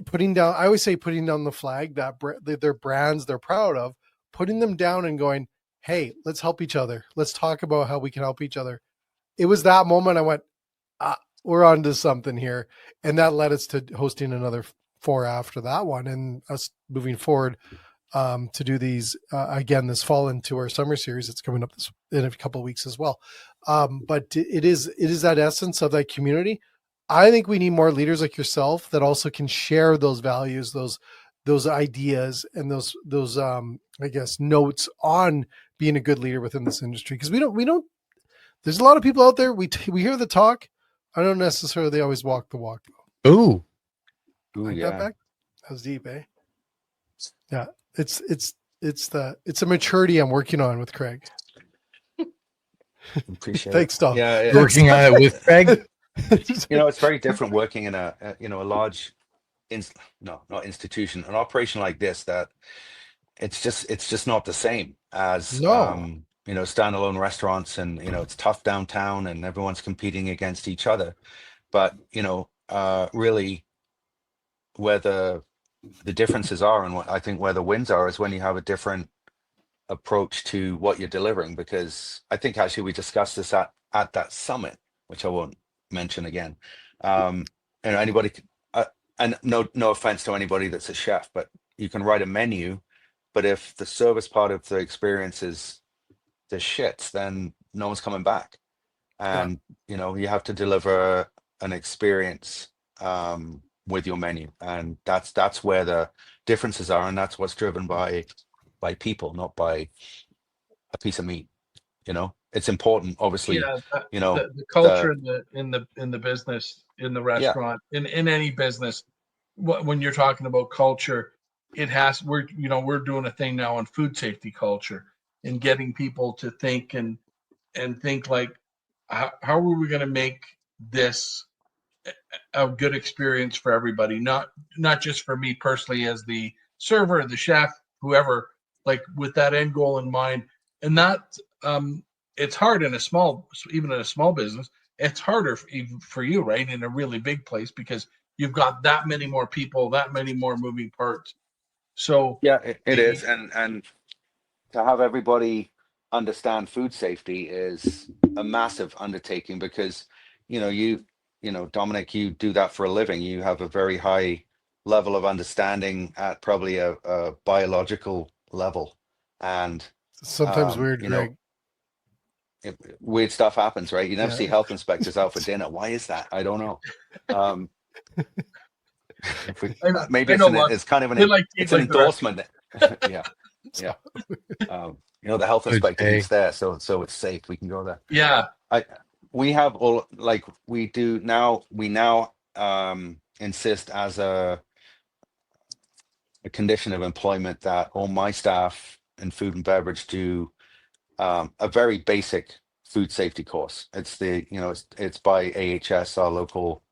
putting down, I always say putting down the flag that their brands they're proud of, putting them down and going, hey, let's help each other. Let's talk about how we can help each other. It was that moment I went, we're on to something here. And that led us to hosting another 4 after that one, and us moving forward to do these again this fall into our summer series. It's coming up in a couple of weeks as well. But it is that essence of that community. I think we need more leaders like yourself that also can share those values, those ideas, and those I guess notes on being a good leader within this industry. Because we don't. There's a lot of people out there. We hear the talk. I don't necessarily always walk the walk. Ooh, Like yeah. that back? That was deep, eh? Yeah, it's a maturity I'm working on with Craig. Appreciate Thanks, it. Tom. Yeah, working on it with Craig. it's very different working in a large, not institution, an operation like this, that it's just not the same as No. standalone restaurants, and it's tough downtown and everyone's competing against each other. But really where the differences are, and what I think where the wins are, is when you have a different approach to what you're delivering. Because I think actually we discussed this at that summit, which I won't mention again. Anybody and no offense to anybody that's a chef, but you can write a menu, but if the service part of the experience is the shits, then no one's coming back. And you have to deliver an experience with your menu, and that's where the differences are, and that's what's driven by people, not by a piece of meat. It's important, obviously. Yeah, the the culture in the business, in the yeah, restaurant, in any business. When you're talking about culture, we're doing a thing now on food safety culture, and getting people to think and think like, how are we going to make this a good experience for everybody, not just for me personally as the server, the chef, whoever, like with that end goal in mind. And that it's hard even in a small business. It's harder even for you, right, in a really big place, because you've got that many more people, that many more moving parts. So yeah, it is. And to have everybody understand food safety is a massive undertaking, because Dominic, you do that for a living. You have a very high level of understanding at probably a biological level. And Sometimes weird, Greg. weird stuff happens, right? You never see Yeah. health inspectors out for dinner. Why is that? I don't know. Maybe it's kind of it's an endorsement. Yeah. The health inspector eats there, so it's safe. We can go there. Yeah. We have we now insist as a condition of employment that all my staff and food and beverage do a very basic food safety course. It's it's by AHS, our local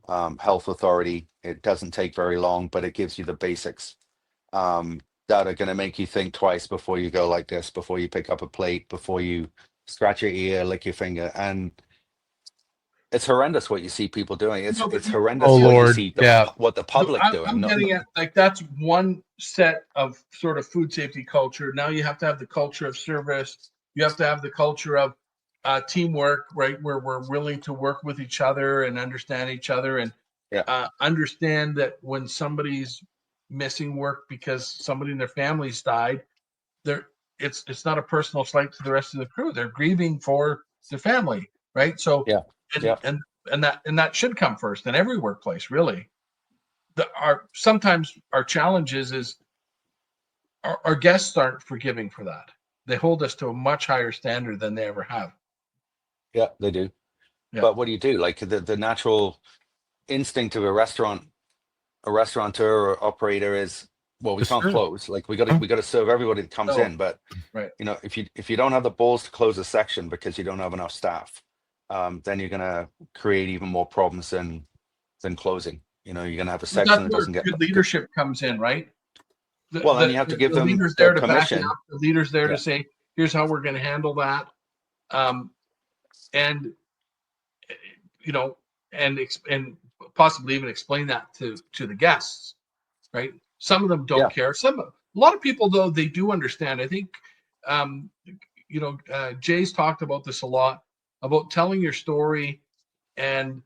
health authority. It doesn't take very long, but it gives you the basics that are going to make you think twice before you go like this, before you pick up a plate, before you scratch your ear, lick your finger. And it's horrendous what you see people doing. It's horrendous what you see what the public doing. I'm getting at, like, that's one set of sort of food safety culture. Now you have to have the culture of service. You have to have the culture of teamwork, right? Where we're willing to work with each other and understand each other, and understand that when somebody's missing work because somebody in their family's died, it's not a personal slight to the rest of the crew. They're grieving for their family, right? So and that should come first in every workplace, really. Sometimes our challenges is our guests aren't forgiving for that. They hold us to a much higher standard than they ever have. Yeah, they do. Yeah. But what do you do? Like the natural instinct of a restaurateur or operator is, well, we can't close. Like we got to serve everybody that comes in. But if you don't have the balls to close a section because you don't have enough staff, then you're going to create even more problems than closing. You're going to have a section that doesn't get good leadership comes in, right? Then you have to give them leaders there to permission. Back it up. The leaders there to say, here's how we're going to handle that, and possibly even explain that to the guests, right? Some of them don't care. A lot of people, though, they do understand. I think Jay's talked about this a lot, about telling your story, and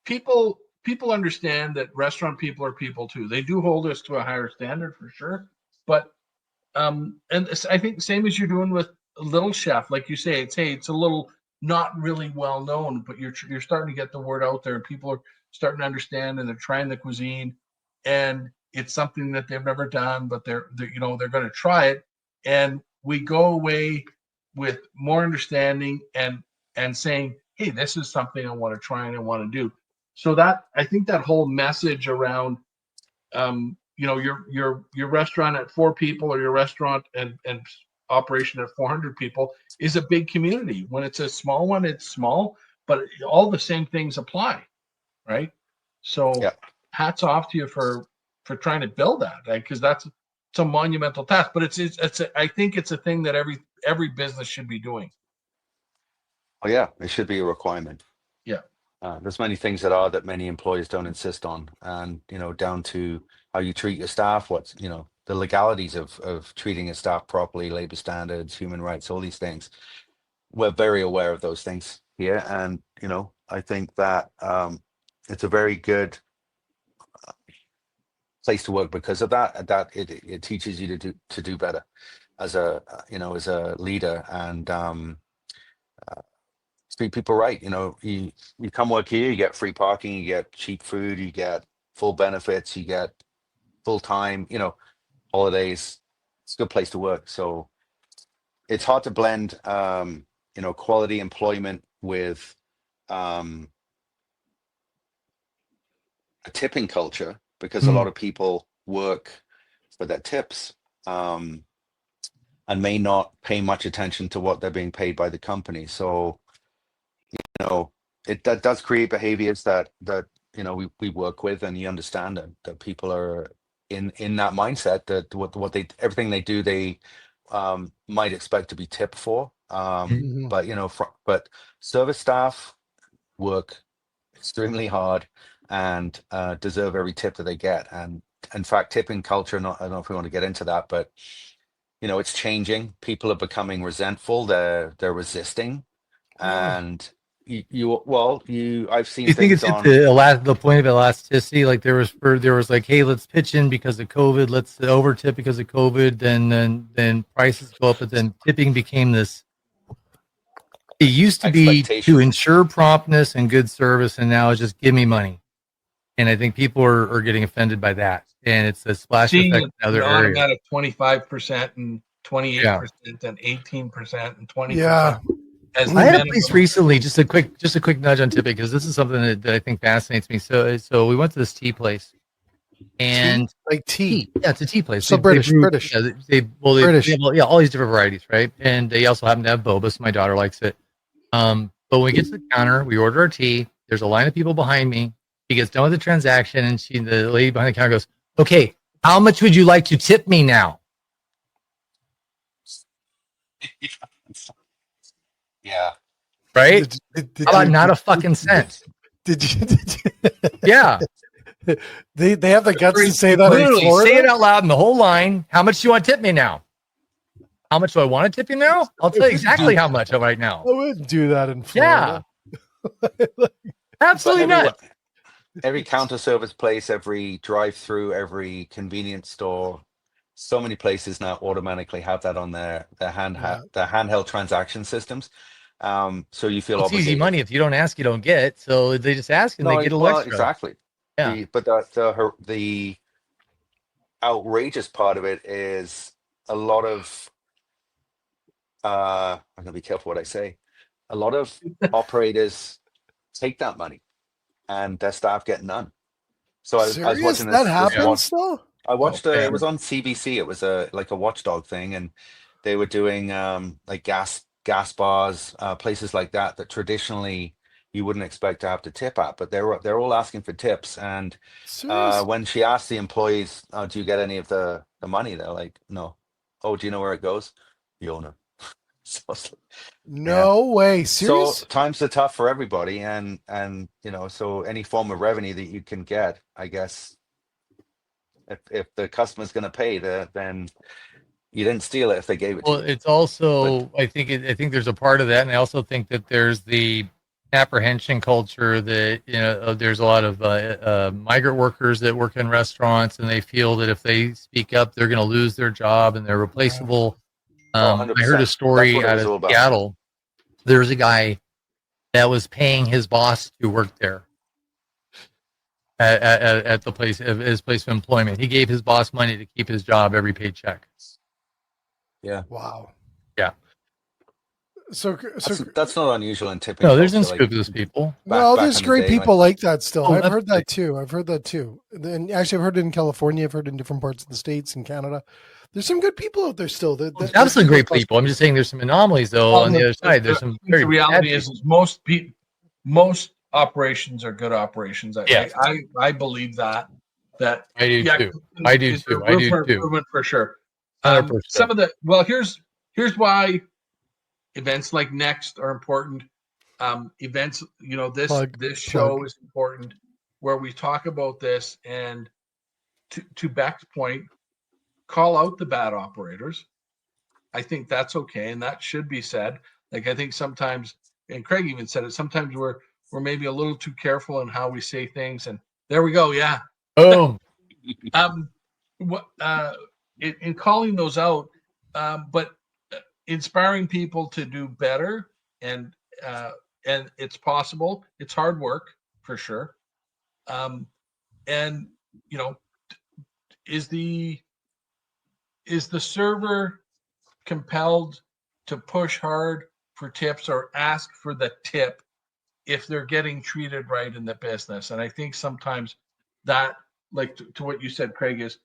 people understand that restaurant people are people too. They do hold us to a higher standard for sure. But and I think same as you're doing with Little Chef, like you say, it's a little not really well known, but you're starting to get the word out there, and people are starting to understand, and they're trying the cuisine, and it's something that they've never done, but they're going to try it, and we go away with more understanding and saying, hey, this is something I want to try and I want to do. So that, I think that whole message around, your restaurant at 4 people, or your restaurant and operation at 400 people is a big community. When it's a small one, it's small, but all the same things apply, right? So hats off to you for trying to build that, right? Because it's a monumental task, but I think it's a thing that every business should be doing. Oh yeah, it should be a requirement. Yeah. There's many things that many employers don't insist on, and down to how you treat your staff, what's the legalities of treating a staff properly, labor standards, human rights, all these things. We're very aware of those things here, and I think that it's a very good place to work because of that. That it teaches you to do better as a leader, and treat people right. You come work here, you get free parking, you get cheap food, you get full benefits, you get full time, holidays. It's a good place to work. So it's hard to blend quality employment with a tipping culture, because a lot of people work for their tips and may not pay much attention to what they're being paid by the company. So that does create behaviors that we work with, and you understand that people are in that mindset that what they, everything they do, they might expect to be tipped for. But service staff work extremely hard and deserve every tip that they get. And in fact, tipping culture, I don't know if we want to get into that, but it's changing. People are becoming resentful. They're resisting, and I've seen. You think it's the point of elasticity? Like there was like, hey, let's pitch in because of COVID. Let's over tip because of COVID. Then prices go up, but then tipping became this. It used to be to ensure promptness and good service, and now it's just give me money. And I think people are getting offended by that, and it's a splash effect in other areas. At 25% and 28% and 18% and 20%. Yeah. I had a place recently, just a quick nudge on tipping, because this is something that I think fascinates me. So we went to this tea place, and like tea. Yeah, it's a tea place. So British. Yeah, they British. have, all these different varieties, right? And they also happen to have boba, so my daughter likes it. But when we get to the counter, we order our tea. There's a line of people behind me. She gets done with the transaction, and the lady behind the counter goes, "Okay, how much would you like to tip me now?" Yeah. Right? Did How about not a fucking cent? Did you? Yeah. They have the guts to say that. Literally, say it out loud in the whole line. How much do you want to tip me now? How much do I want to tip you now? I'll tell you exactly how much right now. I wouldn't do that in Florida. Yeah. Absolutely not. Every counter service place, every drive-through, every convenience store, so many places now automatically have that on their handheld transaction systems. So you feel it's easy money. If you don't ask, you don't get. So they just ask and they get a little extra. Exactly. Yeah. But the outrageous part of it is a lot of I'm gonna be careful what I say. A lot of operators take that money and their staff get none. So I was watching this. That happens still? I watched it was on CBC. It was a watchdog thing, and they were doing like gas bars, places like that traditionally you wouldn't expect to have to tip at, but they're all asking for tips. And when she asked the employees, "Do you get any of the money?" They're like, "No." "Oh, do you know where it goes?" "The owner." So, no way. Serious? So times are tough for everybody, and so any form of revenue that you can get, I guess, if the customer's going to pay, then you didn't steal it if they gave it to you. Well, it's also, I think there's a part of that, and I also think that there's the apprehension culture that there's a lot of migrant workers that work in restaurants, and they feel that if they speak up, they're going to lose their job and they're replaceable. I heard a story out of Seattle. There's a guy that was paying his boss to work there at the place of his place of employment. He gave his boss money to keep his job every paycheck. Yeah. Wow. Yeah. So that's not unusual in tipping. No, there's unscrupulous people. No, there's great people like that still. I've heard that too. And actually, I've heard it in California. I've heard it in different parts of the States and Canada. There's some good people out there still. Absolutely great people. I'm just saying there's some anomalies though on the other side. There's some very the reality is most operations are good operations. I believe that I do too. I do too. I do too. For sure. 100%. Some of the here's why events like Next are important. Events, this show is important where we talk about this, and to Beck's point, call out the bad operators. I think that's okay, and that should be said. Like I think sometimes, and Craig even said it, sometimes we're maybe a little too careful in how we say things, and there we go. Yeah. Boom. In calling those out, but inspiring people to do better, and it's possible. It's hard work for sure. And is the server compelled to push hard for tips or ask for the tip if they're getting treated right in the business? And I think sometimes that, like to what you said, Craig, is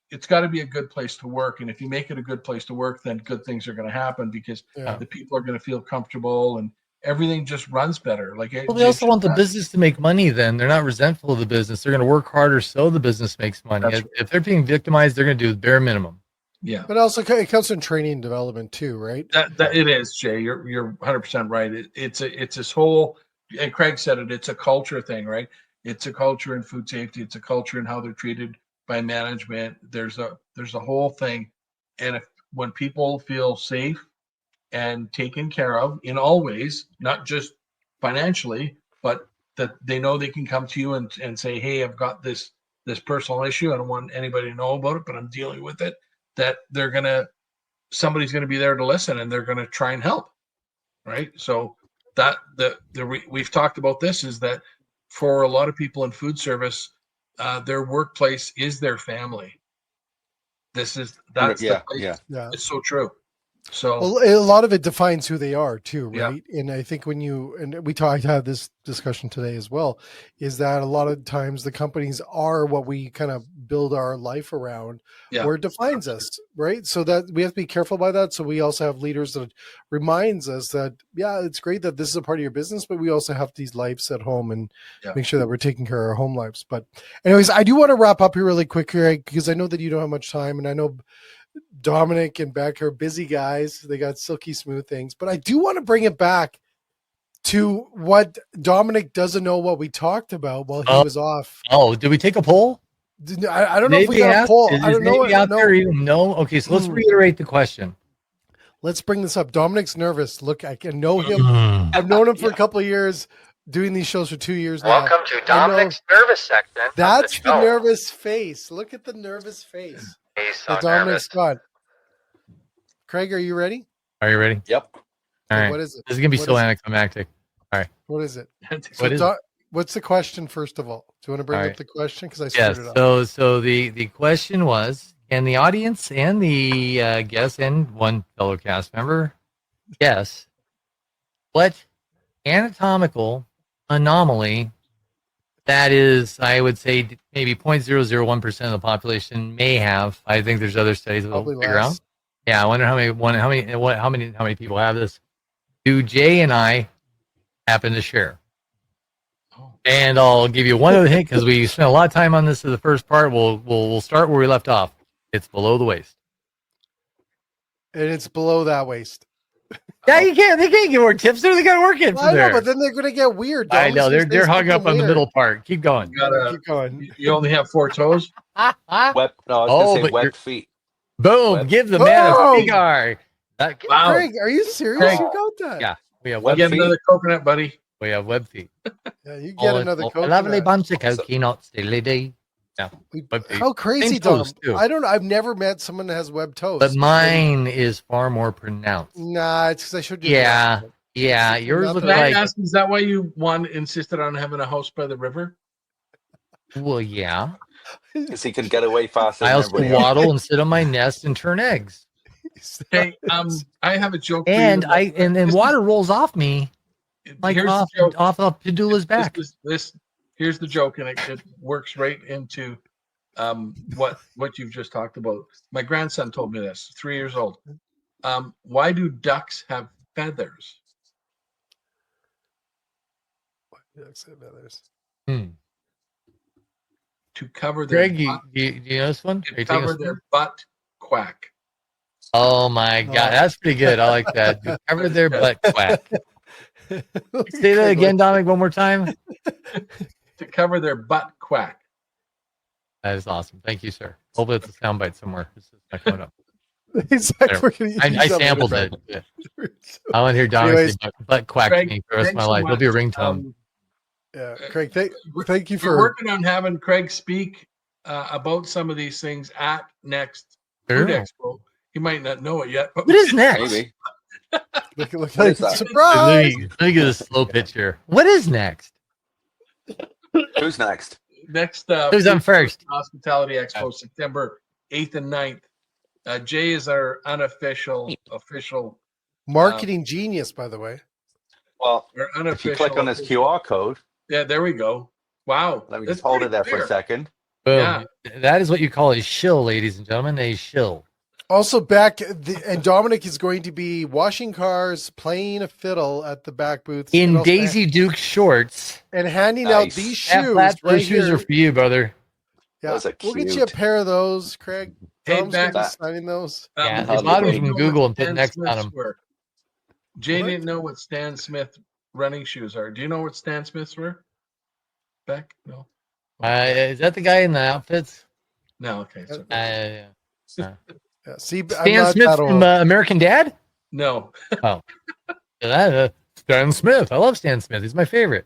it's got to be a good place to work. And if you make it a good place to work, then good things are going to happen because the people are going to feel comfortable and everything just runs better. They also want the business to make money. Then they're not resentful of the business. They're going to work harder so the business makes money. If they're being victimized, they're going to do the bare minimum. Yeah, but also it comes in training and development too, right? That it is, Jay. You're 100% right. It's this whole, and Craig said it. It's a culture thing, right? It's a culture in food safety. It's a culture in how they're treated by management. There's a whole thing, and when people feel safe and taken care of in all ways, not just financially, but that they know they can come to you and say, "Hey, I've got this personal issue. I don't want anybody to know about it, but I'm dealing with it." That somebody's gonna be there to listen, and they're gonna try and help, right? So that we've talked about this is that for a lot of people in food service, their workplace is their family. That's the place. Yeah. It's so true. So Well, a lot of it defines who they are too, Yeah. right? And I think and we had this discussion today as well, is that a lot of times the companies are what we kind of build our life around, Yeah. where it defines us, right? So that we have to be careful by that. So we also have leaders that reminds us that, yeah, it's great that this is a part of your business, but we also have these lives at home and make sure that we're taking care of our home lives. But anyways, I do want to wrap up here really quick, Craig, because I know that you don't have much time, and I know Dominic and Beck are busy guys. They got silky smooth things, but I do want to bring it back to what Dominic doesn't know what we talked about while he was off. Oh, did we take a poll? I don't know if we got a poll. I don't know. Out there even know? Okay, so let's reiterate the question. Let's bring this up. Dominic's nervous. Look, I can know him. I've known him for a couple of years, doing these shows for 2 years now. Welcome to Dominic's nervous section. That's the nervous face. Look at the nervous face. He's so Dominic's nervous. got. Craig, are you ready? Are you ready? Yep. All right. What is it? This is gonna be What so is it? anticlimactic. All right. What is it? What is it? What's the question, first of all? Do you want to bring All up right. the question? Because I Yes. screwed it up. So the question was, can the audience and the guest and one fellow cast member guess what anatomical anomaly that is, I would say, maybe 0.001% of the population may have? I think there's other studies that will Probably figure out. less. Yeah, I wonder how many people have this. Do Jay and I happen to share? And I'll give you one other hint because we spent a lot of time on this in the first part. We'll start where we left off. It's below the waist. And it's below that waist. Yeah, they can't get more tips there. They got to work it Well, from I know, there. but then they're going to get weird. I know they're hung up on the middle part. Keep going. Keep going. You only have 4 toes. No, I was Oh, gonna say but webbed feet. Boom! Web. Give the man a Boom! cigar. Wow. Craig, are you serious? Craig. You got that? Yeah, we have We'll web get feet. another coconut, buddy. We have web feet. Yeah, you get another A coconut. lovely bunch of coconuts, lady. Yeah, web feet. How crazy, Same Dom. toes, too. I don't know. I've never met someone that has webbed toes. But mine is far more pronounced. Nah, it's because I showed you. Yeah, yeah. Yours look Can I like. ask, is that why you insisted on having a house by the river? Well, yeah. Because he could get away faster I than also everybody else. waddle and sit on my nest and turn eggs. Okay, I have a joke. For And you. and water rolls off me like Here's off the joke. Padula's back. Here's the joke, and it works right into what you've just talked about. My grandson told me this. 3 years old. Why do ducks have feathers? To cover their Greg, butt, you know this one? Are to you taking cover this their one? butt quack. Oh my god, that's pretty good. I like that. To cover their butt quack. Say that again, Dominic, one more time. To cover their butt quack. That is awesome. Thank you, sir. Hopefully it's a soundbite somewhere. This is not coming up. I sampled it. Yeah. I want to hear Dominic say butt quack to me for the rest of my life. It'll be a ringtone. Yeah, Craig, thank you We're for working on having Craig speak about some of these things at next Food Expo. He might not know it yet, but What is next? Maybe. look What like is that? surprise. Let me get a slow pitch here. What is next? Who's next? next Who's on first? Hospitality Expo, September 8th and 9th. Jay is our official Marketing genius, by the way. Well, our if unofficial. you click on his QR code, Yeah, there we go. Wow. let me That's just hold pretty it there for clear. a second. Boom. Yeah. That is what you call a shill, ladies and gentlemen. A shill. Also, and Dominic is going to be washing cars, playing a fiddle at the back booth, In and also Daisy Duke shorts. and handing out Nice. these That shoes. flat right shoes here. are for you, brother. Yeah, Those are we'll get you a cute. pair of those, Craig. Hey, Tom's gonna be back- signing those. Yeah, they they bought them Jay from Google and put next on them. Jay What? didn't know what Stan Smith running shoes are. Do you know what Stan Smiths were? Beck? No. Is that the guy in the outfits? No. Okay. So, Yeah, see, I'm Stan not Smith that from old. American Dad? no. Stan Smith. I love Stan Smith. He's my favorite.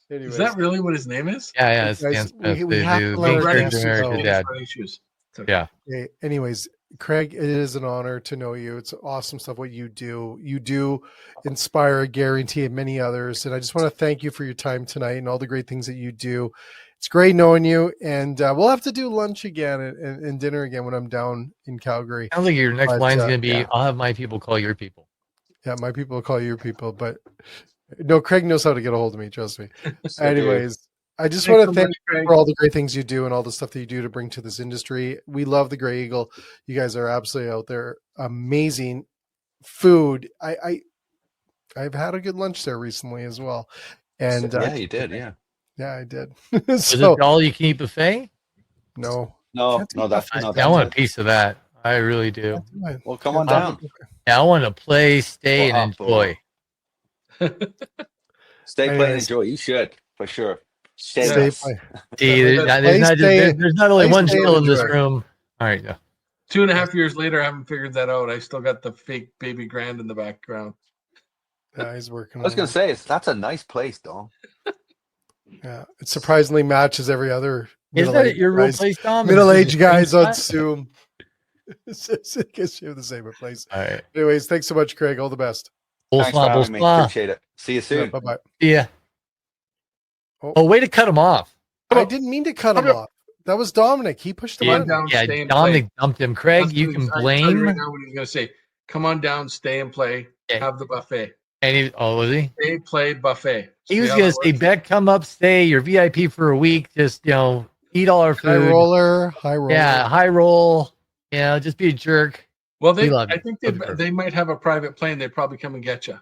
Anyways, Is that really what his name is? Yeah, it's Guys, Stan Smith. we have to let main our character guests in American know. Dad. Running shoes. It's okay. Yeah. Okay, anyways, Craig, it is an honor to know you. It's awesome stuff what you do. You do inspire, I guarantee, and many others. And I just want to thank you for your time tonight and all the great things that you do. It's great knowing you, and we'll have to do lunch again and dinner again when I'm down in Calgary. Sounds like your next line's going to be, yeah. I'll have my people call your people. Yeah, my people will call your people, but no, Craig knows how to get a hold of me. Trust me. Anyways, I just want to thank you for all the great things you do and all the stuff that you do to bring to this industry. We love the Grey Eagle. You guys are absolutely out there. Amazing food. I've had a good lunch there recently as well. And yeah, you did. Yeah. Yeah, I did. Was it all you can eat buffet? No. No, that's I want a piece of that. I really do. Well, come on down. Yeah, I want to play, stay, and enjoy. Stay, play, and enjoy. You should, for sure. Stay, play. See, there's not only one still in this room. All right, yeah. 2.5 years later, I haven't figured that out. I still got the fake baby grand in the background. Yeah, he's working. I was going to say, that's a nice place, Dom. Yeah, it surprisingly matches every other. Is that your real place, Dom? Middle-aged guys on Zoom. I guess you have the same place. All right. Anyways, thanks so much, Craig. All the best. Thanks for having me. Appreciate it. See you soon. Bye-bye. Yeah. Oh, way to cut him off. I didn't mean to cut him off. That was Dominic. He pushed him down. Yeah, Dominic dumped him. Craig, you can blame. Right now what he's going to say, come on down, stay and play, have the buffet. And was he? Stay, play, buffet. He was going to say, Beck, come up, stay. You're VIP for a week. Just, eat all our food. High roller. Yeah, high roll. Yeah, just be a jerk. Well, I think they might have a private plane. They probably come and get you.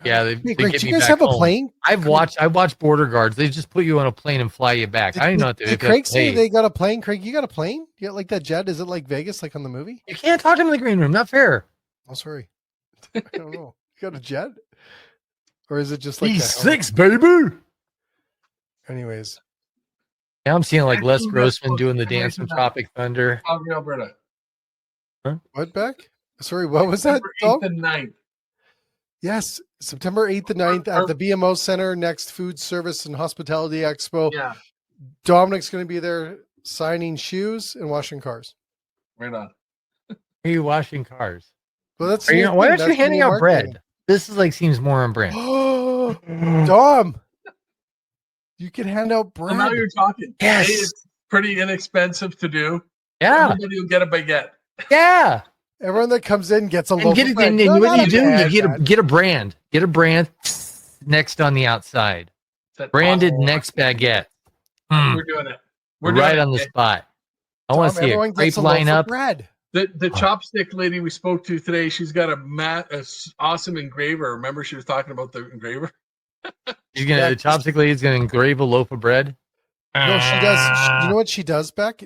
Yeah, they Greg, do you guys have a plane? I watched Border Guards. They just put you on a plane and fly you back. I don't know. Did Craig say they got a plane? Craig, you got a plane? You got like that jet? Is it like Vegas, like on the movie? You can't talk to him in the green room. Not fair. Oh, sorry. I don't know. You got a jet? Or is it just like E6, baby? Anyways. Now I'm seeing like Les Grossman doing the dance from Tropic Thunder. Calgary, Alberta. Huh? What, Beck? Sorry, what was that? September 8th and 9th. Yes, September 8th and 9th at the BMO Center, next Food Service and Hospitality Expo. Yeah. Dominic's going to be there signing shoes and washing cars. Right on. Are you washing cars? Well, that's why aren't you handing out bread? This is seems more on brand. Dom, you can hand out bread. Well, now you're talking. Yes. Hey, it's pretty inexpensive to do. Yeah. Everybody will get a baguette. Yeah. Everyone that comes in gets a loaf of bread. And what do? You get a brand. Get a brand next on the outside. Branded next baguette. We're doing it. We're right on the spot. I want to see a grape lineup. The chopstick lady we spoke to today, she's got a awesome engraver. Remember, she was talking about the engraver. The chopstick lady's gonna engrave a loaf of bread. No, she does. You know what she does, Beck?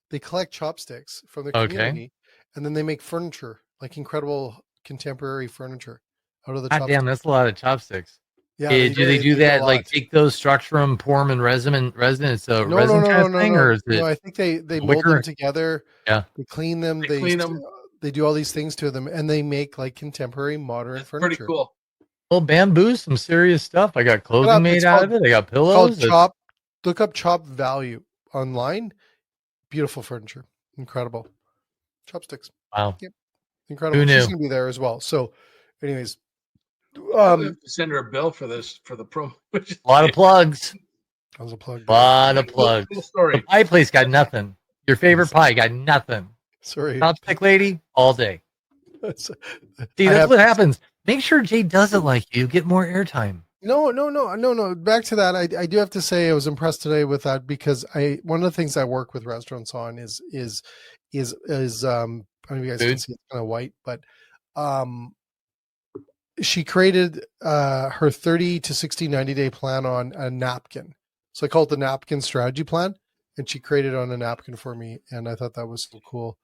They collect chopsticks from the community, and then they make furniture, like incredible contemporary furniture out of the chopsticks. Damn, that's a lot of chopsticks. Yeah, do they do that? Like take those, structure them, pour them in resin. It's a resin kind of thing, or is it? No, I think they mold them together. Yeah, they clean them. They clean them. They do all these things to them, and they make like contemporary modern furniture. Pretty cool. Well, bamboo, some serious stuff. I got clothing made out of it. I got pillows. Look up Chop Value online. Beautiful furniture, incredible chopsticks. Wow, yep. Incredible. Who knew? She's gonna be there as well. So, anyways, send her a bill for this for the promo. A lot of plugs. That was a plug. A lot of plugs. Cool story. The pie place got nothing. Your favorite pie got nothing. Sorry, chopstick lady all day. See, that's what happens. Make sure Jay doesn't like you. Get more airtime. No. Back to that. I do have to say I was impressed today with that because one of the things I work with restaurants on is I don't know if you guys can see it's kind of white, but she created her 30 to 60, 90-day plan on a napkin. So I call it the napkin strategy plan, and she created it on a napkin for me, and I thought that was so cool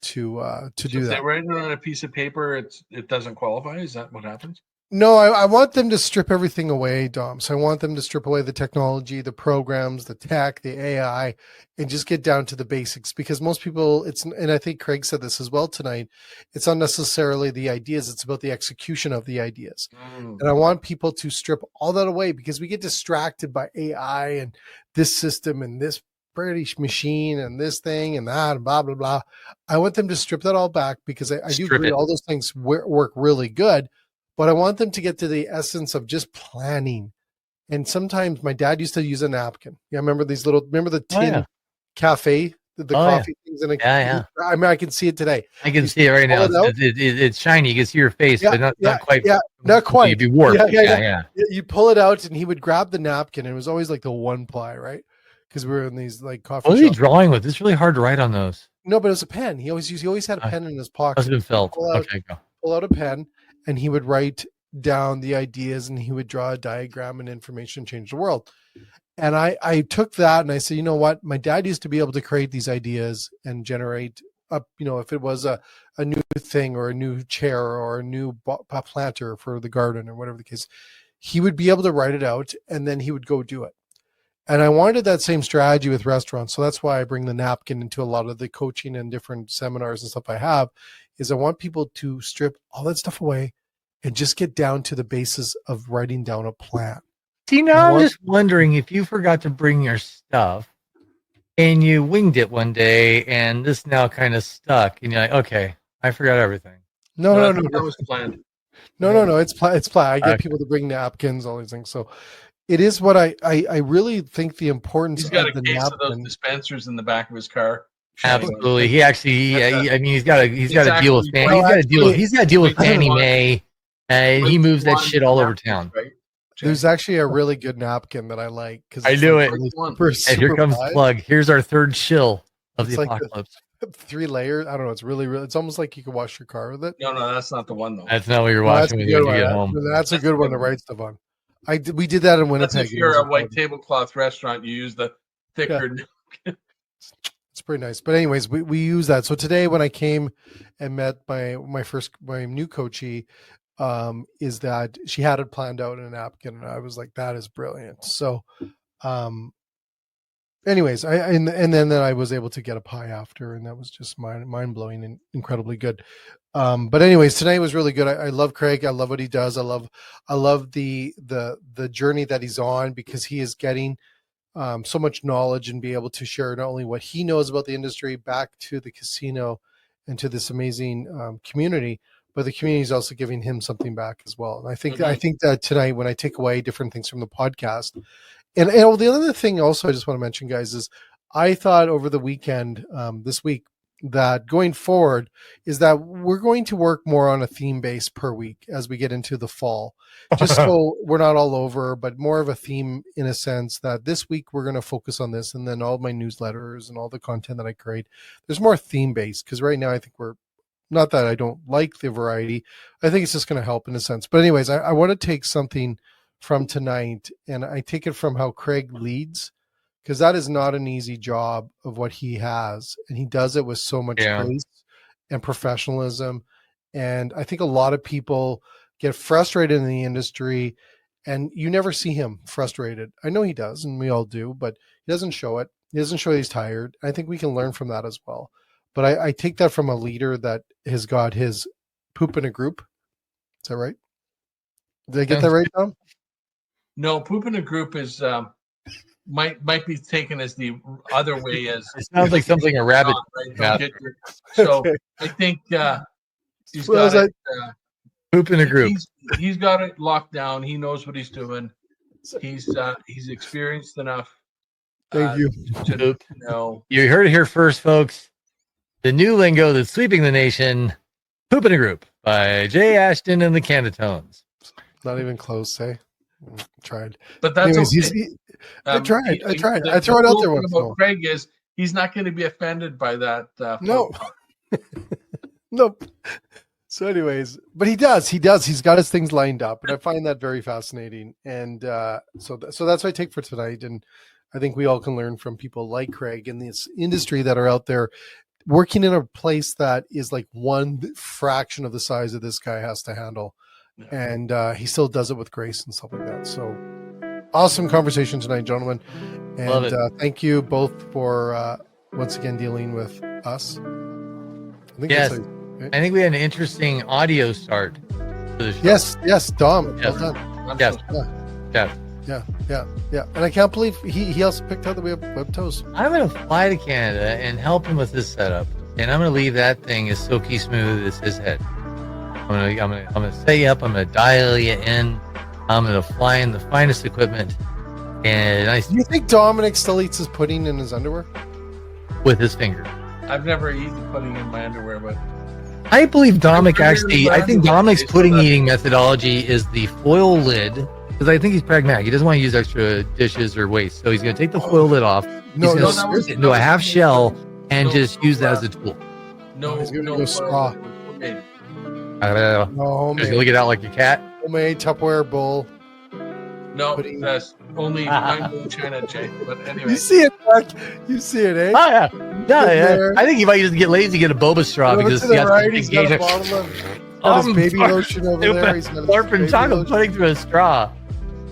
to do that. If they write it on a piece of paper, it doesn't qualify. Is that what happens? No, I want them to strip everything away, Dom. So I want them to strip away the technology, the programs, the tech, the AI, and just get down to the basics. Because most people, and I think Craig said this as well tonight, it's not necessarily the ideas, it's about the execution of the ideas. And I want people to strip all that away because we get distracted by AI and this system and this British machine and this thing and that and blah, blah, blah. I want them to strip that all back because I do agree all those things work really good. But I want them to get to the essence of just planning And sometimes my dad used to use a napkin. Yeah, remember the tin cafe, the coffee things in a I mean, I can see it today. I can see it right now. It's shiny. You can see your face, but not quite. Yeah, not quite. You'd be warped. Yeah. You pull it out, and he would grab the napkin, and it was always like the one ply, right? Because we were in these like coffee. What are you drawing with? It's really hard to write on those. No, but it was a pen. He always had a pen in his pocket. Must have been felt. Pull out a pen, and he would write down the ideas, and he would draw a diagram, and information changed the world. And I took that and I said, you know what? My dad used to be able to create these ideas and generate up, if it was a new thing or a new chair or a new planter for the garden or whatever the case, he would be able to write it out and then he would go do it. And I wanted that same strategy with restaurants. So that's why I bring the napkin into a lot of the coaching and different seminars and stuff I have, is I want people to strip all that stuff away and just get down to the basis of writing down a plan. See, now I'm just wondering if you forgot to bring your stuff and you winged it one day and this now kind of stuck and you're like, okay, I forgot everything. No. That was planned. No. It's planned. I get people to bring napkins, all these things. So it is what I really think the importance of the napkin. He's got a case of those dispensers in the back of his car. Absolutely. He actually, he's got to deal with he's got to deal with Fannie Mae. And he moves that shit all over town. Right? There's actually a really good napkin that I like. I knew it. And here comes the plug. Here's our third chill of the apocalypse. Like 3 layers. I don't know. It's really. It's almost like you could wash your car with it. No, that's not the one though. That's not what you're washing when you get home. That's a good one to write stuff on. We did that in Winnipeg. If you're a white tablecloth restaurant, you use the thicker napkin. It's pretty nice. But anyways, we use that. So today when I came and met my new coachee, is that she had it planned out in a napkin, and I was like, that is brilliant. So anyways, and then I was able to get a pie after, and that was just mind blowing and incredibly good. But anyways, tonight was really good. I love Craig. I love what he does. I love the journey that he's on, because he is getting so much knowledge and be able to share not only what he knows about the industry back to the casino and to this amazing community, but the community is also giving him something back as well. And I think that tonight, when I take away different things from the podcast, and the other thing also I just want to mention, guys, is I thought over the weekend, this week, that going forward is that we're going to work more on a theme base per week as we get into the fall, just so we're not all over, but more of a theme in a sense that this week we're going to focus on this, and then all my newsletters and all the content that I create, there's more theme based, because right now I think we're, not that I don't like the variety, I think it's just going to help in a sense. But anyways, I want to take something from tonight, and I take it from how Craig leads, because that is not an easy job of what he has, and he does it with so much grace and professionalism. And I think a lot of people get frustrated in the industry, and you never see him frustrated. I know he does, and we all do, but he doesn't show it. He doesn't show he's tired. I think we can learn from that as well. But I take that from a leader that has got his poop in a group. Is that right? Did I get that right, Tom? No, poop in a group is might be taken as the other way. As it sounds like something a rabbit. Right? So I think he's got it. Poop in a group. He's got it locked down. He knows what he's doing. He's experienced enough. Thank you. To know. You heard it here first, folks. The new lingo that's sweeping the nation. Poop in a Group by Jay Ashton and the Candatones. Not even close, eh? Tried. But that's anyways, okay. I tried. I throw it out there once in a while. Craig is he's not going to be offended by that. No. Nope. So anyways, but he does. He's got his things lined up, and I find that very fascinating. And so that's what I take for tonight. And I think we all can learn from people like Craig in this industry that are out there working in a place that is like one fraction of the size that this guy has to handle. And he still does it with grace and stuff like that. So awesome conversation tonight, gentlemen. And thank you both for once again dealing with us. I think we had an interesting audio start to the show. Yes, Dom. Yes. Well done. Yes. Yeah. And I can't believe he also picked out that we have web toes. I'm going to fly to Canada and help him with this setup, and I'm going to leave that thing as silky smooth as his head. I'm gonna set you up. I'm gonna dial you in. I'm I'm gonna fly in the finest equipment, and Do you think Dominic still eats his pudding in his underwear? with his finger. I've never eaten pudding in my underwear, but I believe Dominic I think Dominic's taste pudding of that. eating methodology is the foil lid, because I think he's pragmatic. He doesn't want to use extra dishes or waste, so he's going to take the foil lid off. No, He's no, going to that slip was- it into a half shell and no, just use that uh, as a tool. no, He's gonna no go straw. homemade. No, Just homemade, lick it out like a cat. homemade Tupperware bowl. No, Pudding. that's only Mango China, Jay. But anyway, You see it, Mark? You see it, eh? Oh yeah, yeah. there. I think he might just get lazy, get a boba straw Over because to he the has right, something he's got a gained. bottle of got his baby lotion over there. He's got his Slurping baby chocolate lotion. pudding through a straw.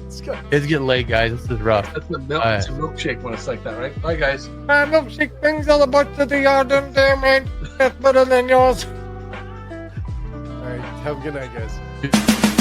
It's good. It's getting late, guys. This is rough. that's a milk. It's a milkshake when it's like that, right? Bye, guys. My milkshake brings all the butt to the yard and damn it, that's better than yours. All right, have a good night, guys.